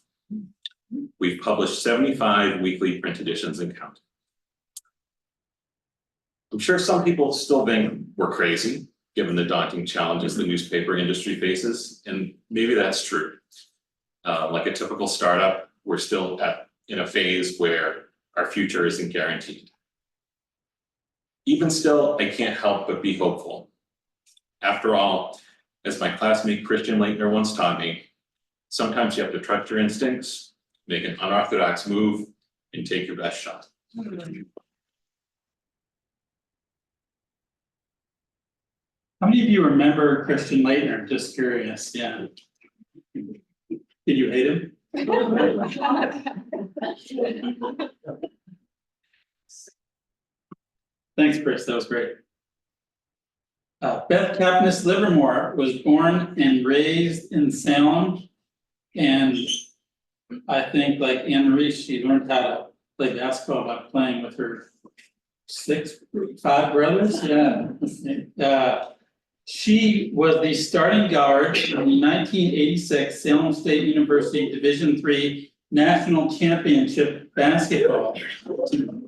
Speaker 5: We've published 75 weekly print editions and counting. I'm sure some people still think we're crazy, given the daunting challenges the newspaper industry faces, and maybe that's true. Like a typical startup, we're still in a phase where our future isn't guaranteed. Even still, I can't help but be hopeful. After all, as my classmate Christian Leitner once taught me, sometimes you have to trust your instincts, make an unorthodox move, and take your best shot.
Speaker 1: How many of you remember Christian Leitner? Just curious, yeah. Did you hate him? Thanks, Kris, that was great. Beth Kapnis-Livermore was born and raised in Salem. And I think like AnnMarie, she learned how to play basketball by playing with her 5 brothers, yeah. She was the starting guard in the 1986 Salem State University Division III National Championship basketball team.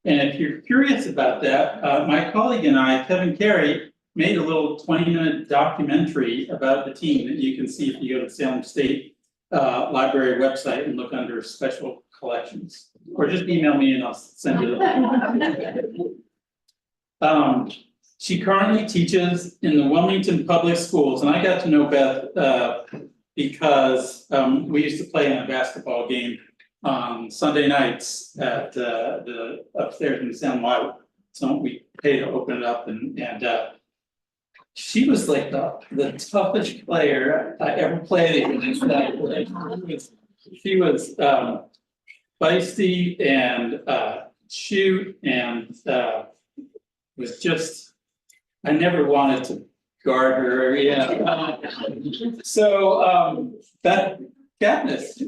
Speaker 1: And if you're curious about that, my colleague and I, Kevin Carey, made a little 20-minute documentary about the team that you can see if you go to the Salem State Library website and look under special collections. Or just email me and I'll send you the link. She currently teaches in the Wilmington Public Schools, and I got to know Beth because we used to play in a basketball game on Sunday nights at the upstairs in Salem Y. So we paid to open it up, and she was like the toughest player I ever played against. She was feisty and shoot and was just. I never wanted to guard her, yeah. So that Kapnis.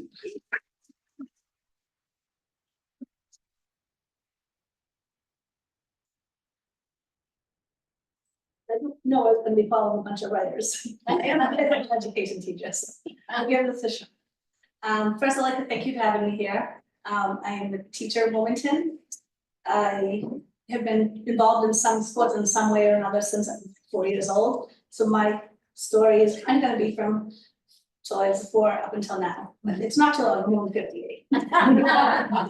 Speaker 6: No, I was gonna be following a bunch of writers and education teachers. I'll give this a shot. First, I'd like to thank you for having me here. I am a teacher in Wilmington. I have been involved in some sports in some way or another since I'm 4 years old. So my story is kind of gonna be from till I was 4 up until now, but it's not till I'm only 58. I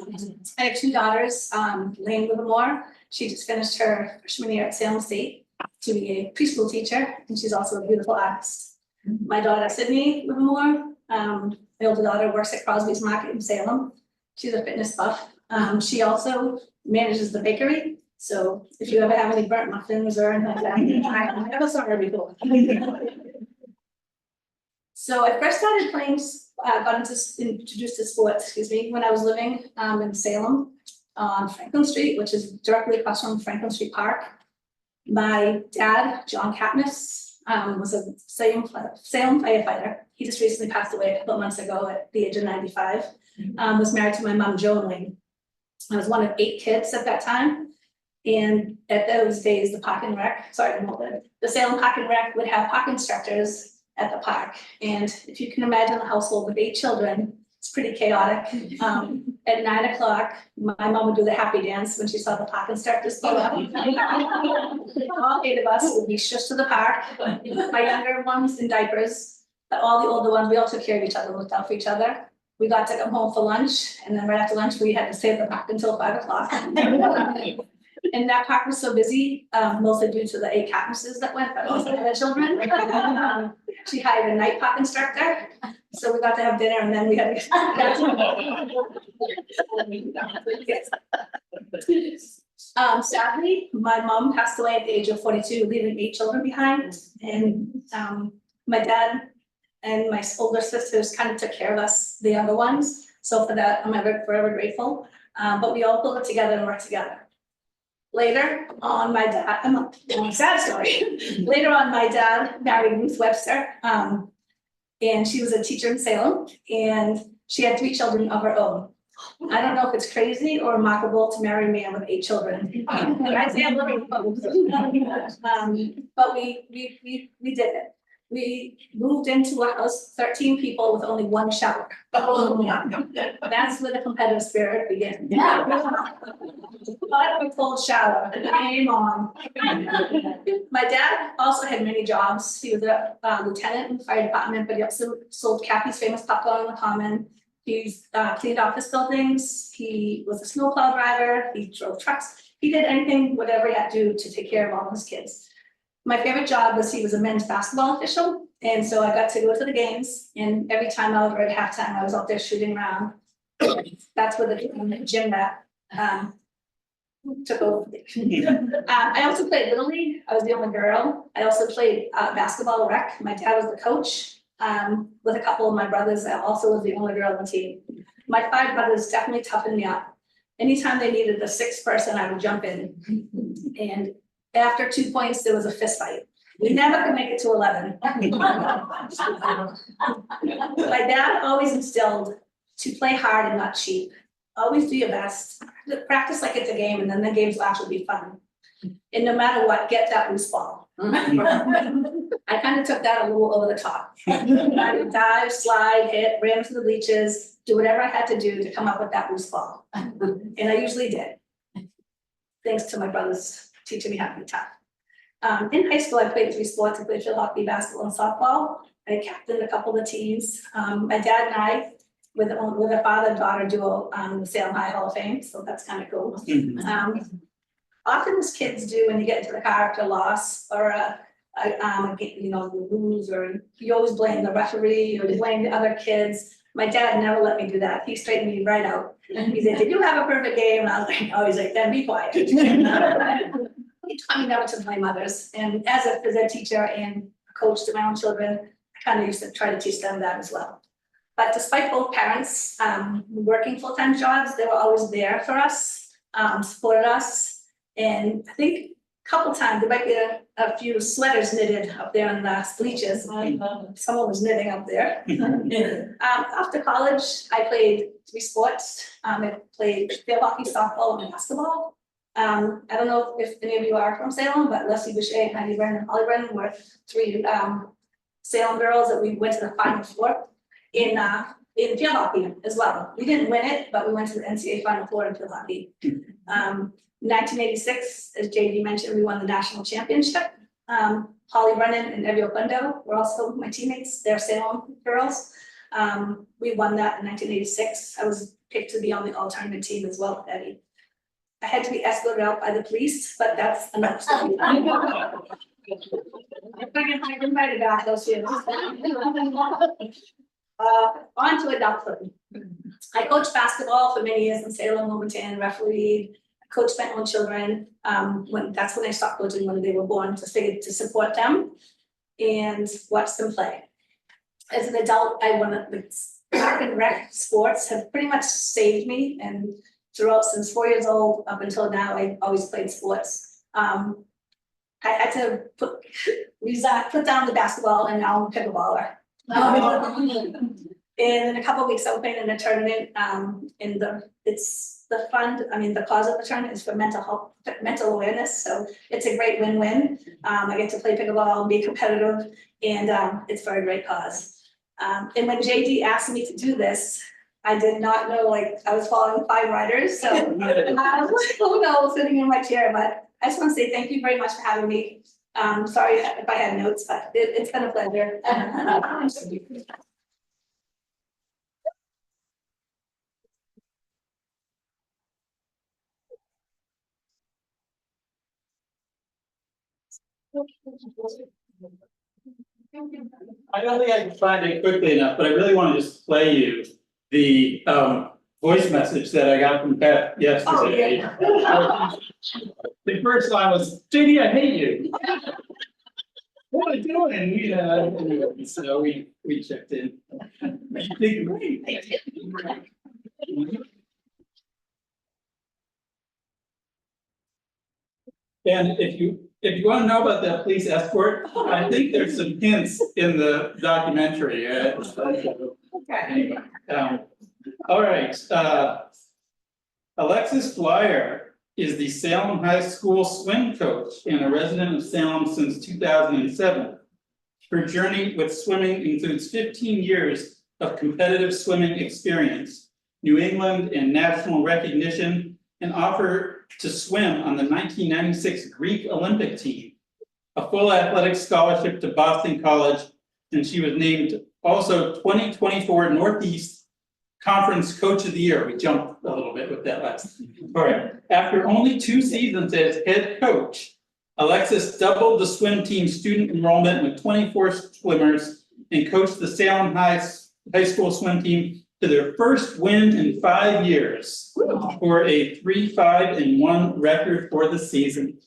Speaker 6: have 2 daughters, Lane Livermore. She just finished her freshman year at Salem State to be a preschool teacher, and she's also a beautiful artist. My daughter Sydney Livermore, my older daughter works at Crosby's Market in Salem. She's a fitness buff. She also manages the bakery. So if you ever have any burnt muffins or anything like that, I never saw her before. So I first started playing, got introduced to sports, when I was living in Salem on Franklin Street, which is directly across from Franklin Street Park. My dad, John Kapnis, was a Salem firefighter. He just recently passed away a couple of months ago at the age of 95. Was married to my mom, Joan Wayne. I was one of 8 kids at that time. And at those days, the Salem Park and Rec would have park instructors at the park. And if you can imagine a household with 8 children, it's pretty chaotic. At 9 o'clock, my mom would do the happy dance when she saw the park instructors pull up. All 8 of us would be shushed to the park. My younger ones in diapers, but all the older ones, we all took care of each other, looked out for each other. We got to come home for lunch, and then right after lunch, we had to stay at the park until 5 o'clock. And that park was so busy, mostly due to the 8 Kapnises that went, but also the children. She hired a night park instructor, so we got to have dinner and then we had to. Sadly, my mom passed away at the age of 42, leaving 8 children behind. And my dad and my older sisters kind of took care of us, the younger ones. So for that, I'm forever grateful. But we all pulled it together and worked together. Later on, my dad, sad story. Later on, my dad married Ruth Webster, and she was a teacher in Salem, and she had 3 children of her own. I don't know if it's crazy or remarkable to marry a man with 8 children. I say a little both. But we did it. We moved into a house, 13 people with only 1 shower. That's where the competitive spirit began. But a cold shower, came on. My dad also had many jobs. He was a lieutenant in the fire department, but he also sold Cappy's famous popcorn on the common. He's cleaned office buildings. He was a snowplow driver. He drove trucks. He did anything, whatever he had to do to take care of all his kids. My favorite job was he was a men's basketball official. And so I got to go to the games, and every time I was at halftime, I was out there shooting around. That's where the gym rat took over. I also played Little League. I was the only girl. I also played basketball rec. My dad was the coach. With a couple of my brothers, I also was the only girl on the team. My 5 brothers definitely toughened me up. Anytime they needed a 6th person, I would jump in. And after 2 points, there was a fist fight. We never could make it to 11. My dad always instilled to play hard and not cheap. Always do your best. Practice like it's a game, and then the games will actually be fun. And no matter what, get that loose ball. I kind of took that a little over the top. I would dive, slide, hit, ran to the bleachers, do whatever I had to do to come up with that loose ball. And I usually did. Thanks to my brothers teaching me how to be tough. In high school, I played 3 sports. I played field hockey, basketball, and softball. I captained a couple of the teams. My dad and I, with a father-daughter duo, the Salem High Hall of Fame, so that's kind of cool. Often as kids do, when you get into the character loss or you lose, or you always blame the referee or you blame the other kids. My dad never let me do that. He straightened me right out. He said, "Did you have a perfect game?" And I was like, "Oh," he's like, "Then be quiet." He taught me never to blame others. And as a phys ed teacher and a coach to my own children, I kind of used to try to teach them that as well. But despite both parents working full-time jobs, they were always there for us, supported us. And I think a couple times, there might be a few sweaters knitted up there in the bleachers. Someone was knitting up there. After college, I played 3 sports. I played field hockey, softball, and basketball. I don't know if any of you are from Salem, but Leslie Boucher, Heidi Brennan, and Holly Brennan were 3 Salem girls that we went to the Final Four in field hockey as well. We didn't win it, but we went to the NCAA Final Four in field hockey. 1986, as JD mentioned, we won the national championship. Holly Brennan and Evie Okundo were also my teammates. They're Salem girls. We won that in 1986. I was picked to be on the all-tournament team as well with Evie. I had to be escorted out by the police, but that's another story. I can fight it back those years. On to adulthood. I coached basketball for many years in Salem, Wilmington, refereed. I coached my own children. That's when I stopped coaching when they were born, to support them and watch them play. As an adult, I won the park and rec sports have pretty much saved me, and throughout since 4 years old up until now, I always played sports. I had to put down the basketball and now I'm a pickleballer. In a couple of weeks, I'll play in a tournament, it's the fund, the cause of the tournament is for mental awareness, so it's a great win-win. I get to play pickleball and be competitive, and it's for a great cause. And when JD asked me to do this, I did not know, I was following 5 riders, so I was like, oh no, sitting in my chair, but I just want to say thank you very much for having me. Sorry if I had notes, but it's been a pleasure.
Speaker 1: I don't think I can find it quickly enough, but I really want to just play you the voice message that I got from Beth yesterday. The first line was, JD, I hate you. What are you doing? So we checked in. You did great. And if you want to know about that police escort, I think there's some hints in the documentary.
Speaker 2: Okay.
Speaker 1: All right, Alexis Dwyer is the Salem High School swim coach and a resident of Salem since 2007. Her journey with swimming includes 15 years of competitive swimming experience, New England and national recognition, and offer to swim on the 1996 Greek Olympic team, a full athletic scholarship to Boston College, and she was named also 2024 Northeast Conference Coach of the Year. We jumped a little bit with that last. All right. After only 2 seasons as head coach, Alexis doubled the swim team student enrollment with 24 swimmers and coached the Salem High School swim team to their first win in 5 years for a 3-5-1 record for the season.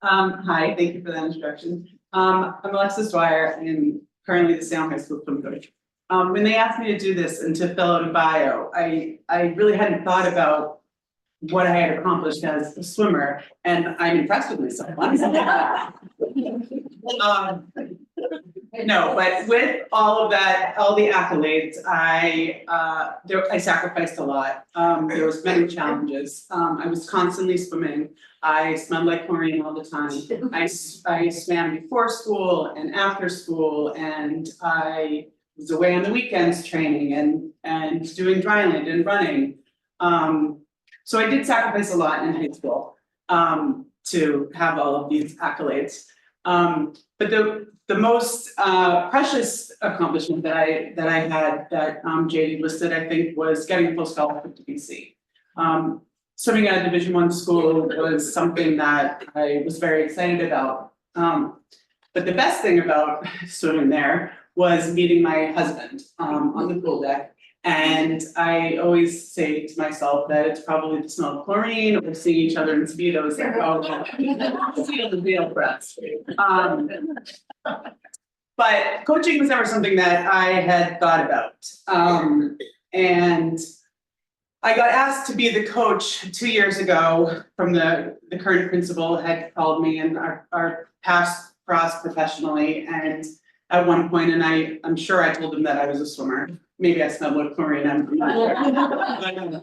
Speaker 7: Hi, thank you for that introduction. I'm Alexis Dwyer, and currently the Salem High School swim coach. When they asked me to do this and to fill out a bio, I really hadn't thought about what I had accomplished as a swimmer, and I'm impressed with myself. No, but with all of that, all the accolades, I sacrificed a lot. There was many challenges. I was constantly swimming. I smelled like chlorine all the time. I swam before school and after school, and I was away on the weekends training and doing dry land and running. So I did sacrifice a lot in high school to have all of these accolades. But the most precious accomplishment that I had that JD listed, I think, was getting a full scholarship to BC. Swimming at a Division I school was something that I was very excited about. But the best thing about swimming there was meeting my husband on the pool deck. And I always say to myself that it's probably the smell of chlorine or seeing each other in Speedos that seal the deal for us. But coaching was never something that I had thought about. And I got asked to be the coach 2 years ago from the current principal had called me and our past cross professionally. And at one point, and I'm sure I told him that I was a swimmer. Maybe I smelled like chlorine. I'm not sure.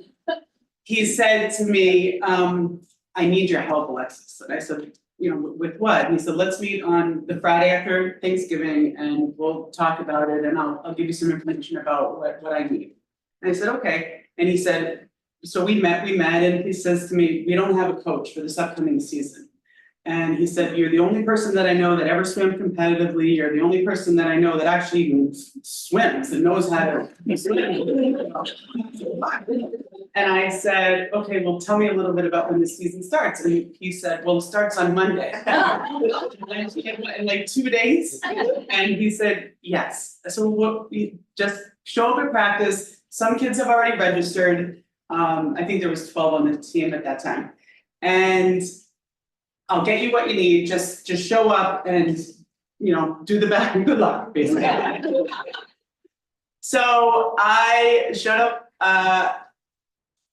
Speaker 7: He said to me, I need your help, Alexis. And I said, with what? And he said, let's meet on the Friday after Thanksgiving and we'll talk about it and I'll give you some information about what I need. And I said, okay. And he said, so we met and he says to me, we don't have a coach for this upcoming season. And he said, you're the only person that I know that ever swam competitively. You're the only person that I know that actually even swims and knows how to swim. And I said, okay, well, tell me a little bit about when the season starts. And he said, well, it starts on Monday. In like 2 days. And he said, yes. So what we just show up at practice. Some kids have already registered. I think there was 12 on the team at that time. And I'll get you what you need, just show up and, do the best, good luck, basically. So I showed up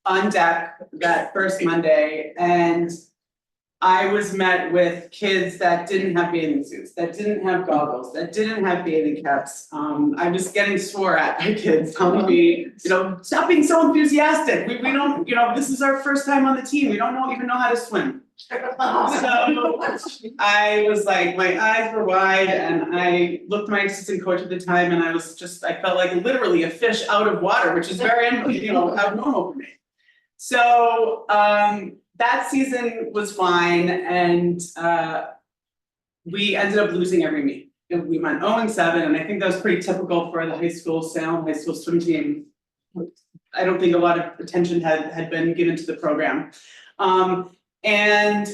Speaker 7: on deck that first Monday, and I was met with kids that didn't have bathing suits, that didn't have goggles, that didn't have bathing caps. I was getting swore at by kids telling me, stop being so enthusiastic. We don't, this is our first time on the team. We don't even know how to swim. So I was like, my eyes were wide, and I looked at my assistant coach at the time, and I felt like literally a fish out of water, which is very, abnormal for me. So, that season was fine, and we ended up losing every meet. We went 0-7, and I think that was pretty typical for the Salem High School swim team. I don't think a lot of attention had been given to the program. And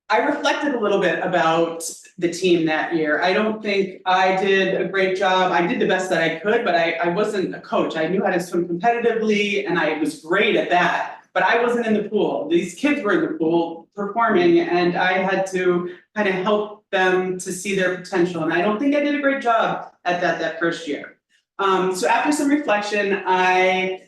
Speaker 7: I reflected a little bit about the team that year. I don't think I did a great job. I did the best that I could, but I wasn't a coach. I knew how to swim competitively, and I was great at that. But I wasn't in the pool. These kids were in the pool performing, and I had to kind of help them to see their potential. And I don't think I did a great job at that first year. So after some reflection, I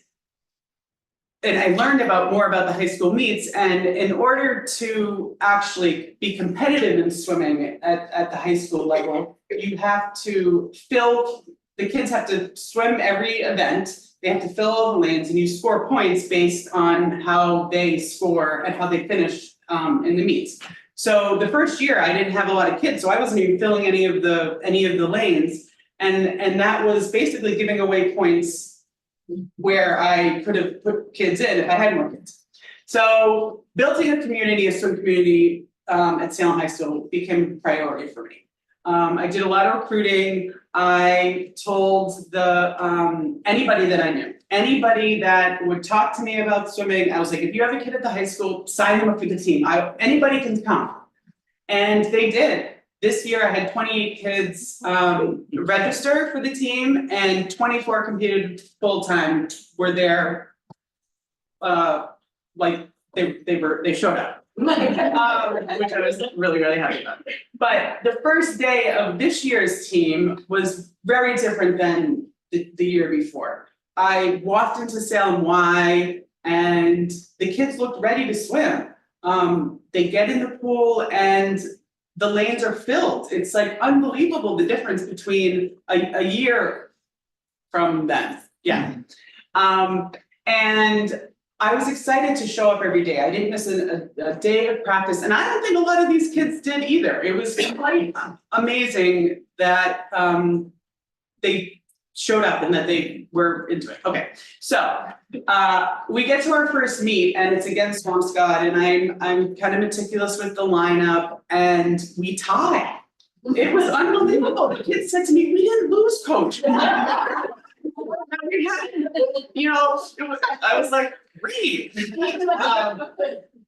Speaker 7: learned more about the high school meets. And in order to actually be competitive in swimming at the high school level, you have to the kids have to swim every event. They have to fill all the lanes, and you score points based on how they score and how they finish in the meets. So the first year I didn't have a lot of kids, so I wasn't even filling any of the lanes, and that was basically giving away points where I could have put kids in if I had more kids. So building a swim community at Salem High School became a priority for me. I did a lot of recruiting. I told anybody that I knew, anybody that would talk to me about swimming, I was like, if you have a kid at the high school, sign them up for the team. Anybody can come. And they did. This year I had 28 kids register for the team, and 24 competed full-time, were there, they showed up. Which I was really, really happy about. But the first day of this year's team was very different than the year before. I walked into Salem Y, and the kids looked ready to swim. They get in the pool, and the lanes are filled. It's like unbelievable the difference between a year from then. Yeah. And I was excited to show up every day. I didn't miss a day of practice, and I don't think a lot of these kids did either. It was quite amazing that they showed up and that they were into it. Okay, so we get to our first meet, and it's against Swampscott, and I'm kind of meticulous with the lineup, and we tie. It was unbelievable. The kids said to me, "We didn't lose, coach." We had, I was like, great.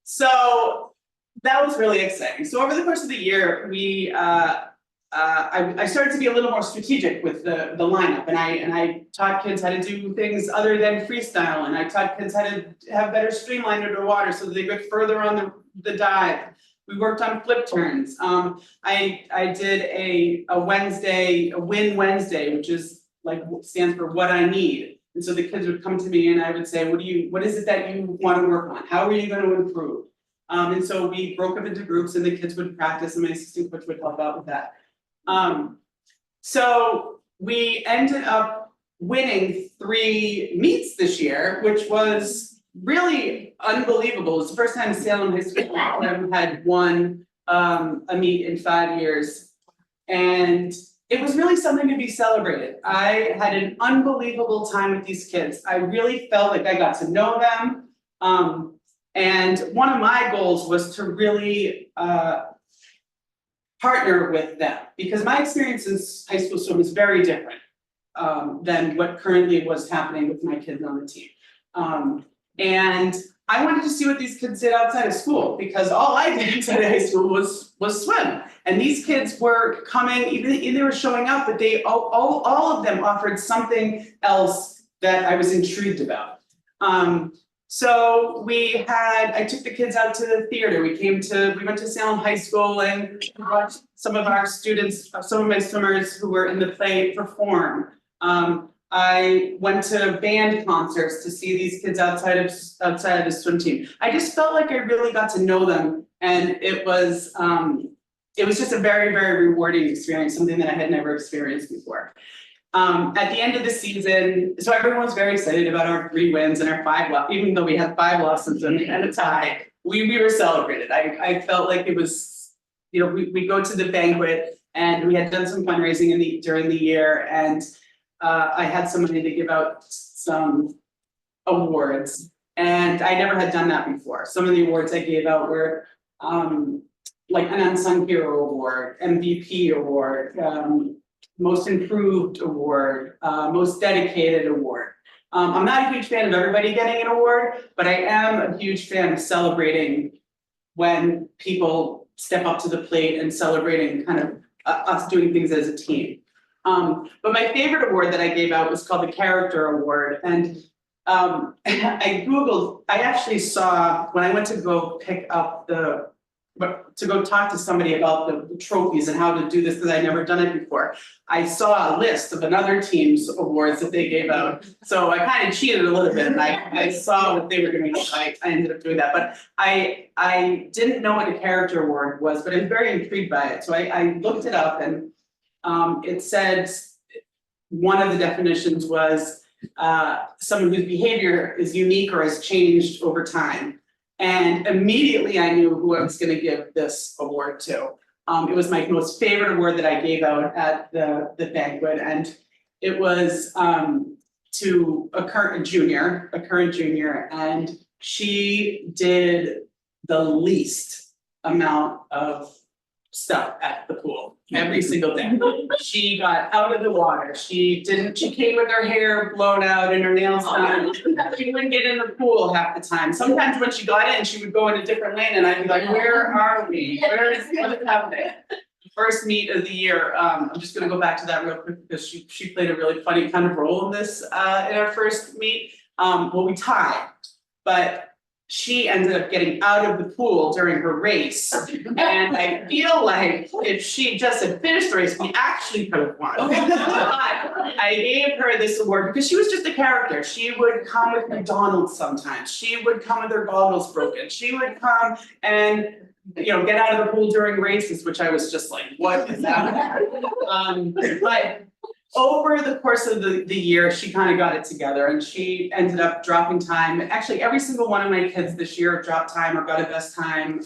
Speaker 7: So that was really exciting. So over the course of the year, I started to be a little more strategic with the lineup, and I taught kids how to do things other than freestyle, and I taught kids how to have better streamline underwater so that they get further on the dive. We worked on flip turns. I did a Win Wednesday, which is stands for what I need. And so the kids would come to me, and I would say, what is it that you want to work on? How are you going to improve? And so we broke up into groups, and the kids would practice, and my assistant coach would help out with that. So we ended up winning 3 meets this year, which was really unbelievable. It's the first time Salem High School had won a meet in 5 years. And it was really something to be celebrated. I had an unbelievable time with these kids. I really felt like I got to know them. And one of my goals was to really partner with them, because my experience in high school swim is very different than what currently was happening with my kids on the team. And I wanted to see what these kids did outside of school, because all I did inside of high school was swim. And these kids were coming, even they were showing up, but they all of them offered something else that I was intrigued about. So I took the kids out to the theater. We went to Salem High School and watched some of our students, some of my swimmers who were in the play perform. I went to band concerts to see these kids outside of the swim team. I just felt like I really got to know them, and it was just a very, very rewarding experience, something that I had never experienced before. At the end of the season, so everyone was very excited about our 3 wins and our 5 losses, even though we had 5 losses and a tie, we were celebrated. I felt like it was, we go to the banquet and we had done some fundraising during the year, and I had some money to give out some awards, and I never had done that before. Some of the awards I gave out were like an unsung hero award, MVP award, most improved award, most dedicated award. I'm not a huge fan of everybody getting an award, but I am a huge fan of celebrating when people step up to the plate and celebrating kind of us doing things as a team. But my favorite award that I gave out was called the Character Award, and I actually saw, when I went to go pick up to go talk to somebody about the trophies and how to do this, because I'd never done it before. I saw a list of another team's awards that they gave out. So I kind of cheated a little bit, and I saw what they were doing. I ended up doing that, but I didn't know what a character award was, but I was very intrigued by it. So I looked it up, and it said one of the definitions was someone whose behavior is unique or has changed over time. And immediately I knew who I was going to give this award to. It was my most favorite award that I gave out at the banquet, and it was to a current junior, and she did the least amount of stuff at the pool every single day. She got out of the water. She came with her hair blown out and her nails done. She wouldn't get in the pool half the time. Sometimes when she got in, she would go in a different lane, and I'd be like, where are we? Where is what's happening? First meet of the year. I'm just gonna go back to that real quick because she played a really funny kind of role in this in our first meet. Well, we tied, but she ended up getting out of the pool during her race. And I feel like if she just had finished the race, we actually could have won. But I gave her this award because she was just a character. She would come with McDonald's sometimes. She would come with her goggles broken. She would come and get out of the pool during races, which I was just like, what is that? But over the course of the year, she kind of got it together, and she ended up dropping time. Actually, every single one of my kids this year dropped time or got a best time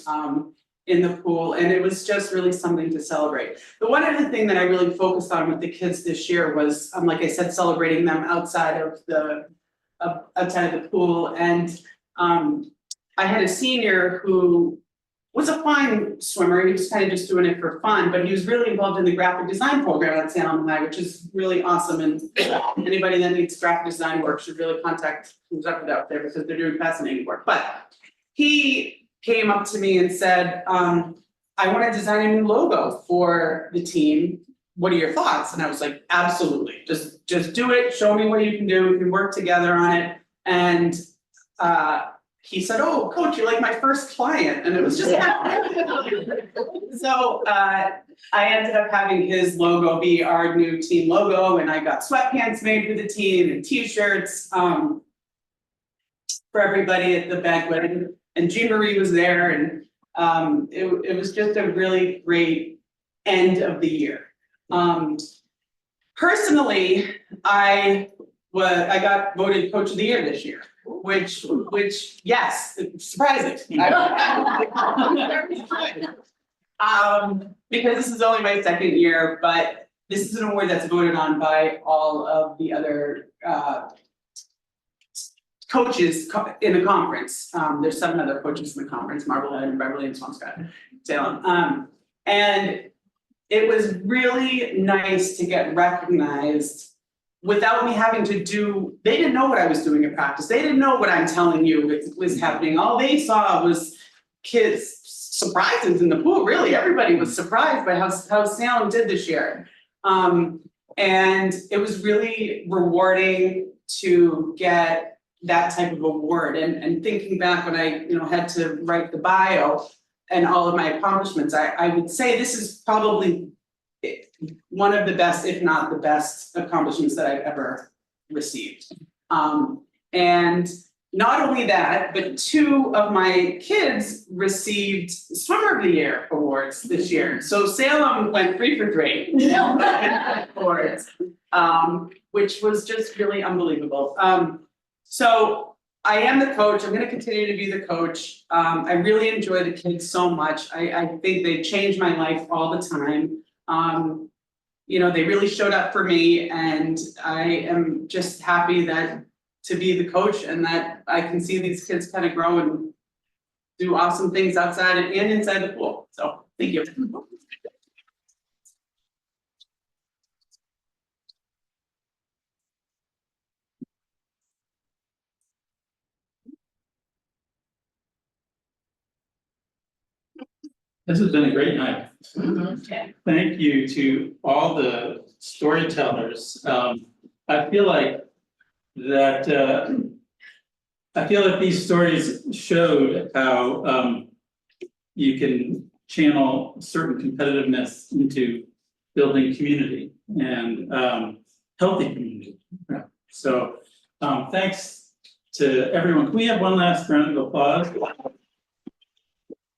Speaker 7: in the pool, and it was just really something to celebrate. The one other thing that I really focused on with the kids this year was, like I said, celebrating them outside of the pool. And I had a senior who was a fine swimmer. He was kind of just doing it for fun, but he was really involved in the graphic design program at Salem Athenaeum, which is really awesome. And anybody that needs graphic design work should really contact who's up out there, because they're doing fascinating work. But he came up to me and said, I want to design a new logo for the team. What are your thoughts? And I was like, absolutely. Just do it. Show me what you can do. We can work together on it. And he said, oh, coach, you're like my first client. And it was just so I ended up having his logo be our new team logo, and I got sweatpants made for the team and t-shirts for everybody at the banquet. And Jean-Marie was there, and it was just a really great end of the year. Personally, I got voted Coach of the Year this year. Which, yes, it's surprising. Because this is only my second year, but this is an award that's voted on by all of the other coaches in the conference. There's 7 other coaches in the conference: MaryEllen, Beverly, and Swampscott, Salem. And it was really nice to get recognized without me having to they didn't know what I was doing in practice. They didn't know what I'm telling you was happening. All they saw was kids' surprises in the pool. Really, everybody was surprised by how Salem did this year. And it was really rewarding to get that type of award. And thinking back when I had to write the bio and all of my accomplishments, I would say this is probably one of the best, if not the best, accomplishments that I've ever received. And not only that, but 2 of my kids received Swimmer of the Year awards this year. So Salem went 3 for 3. Awards, which was just really unbelievable. So I am the coach. I'm gonna continue to be the coach. I really enjoy the kids so much. I think they change my life all the time. You know, they really showed up for me, and I am just happy that to be the coach and that I can see these kids kind of grow and do awesome things outside and inside the pool. So thank you.
Speaker 1: This has been a great night.
Speaker 3: Okay.
Speaker 1: Thank you to all the storytellers. I feel like that, I feel like these stories showed how, you can channel certain competitiveness into building community and, healthy community. Yeah. So, thanks to everyone. Can we have one last round of applause?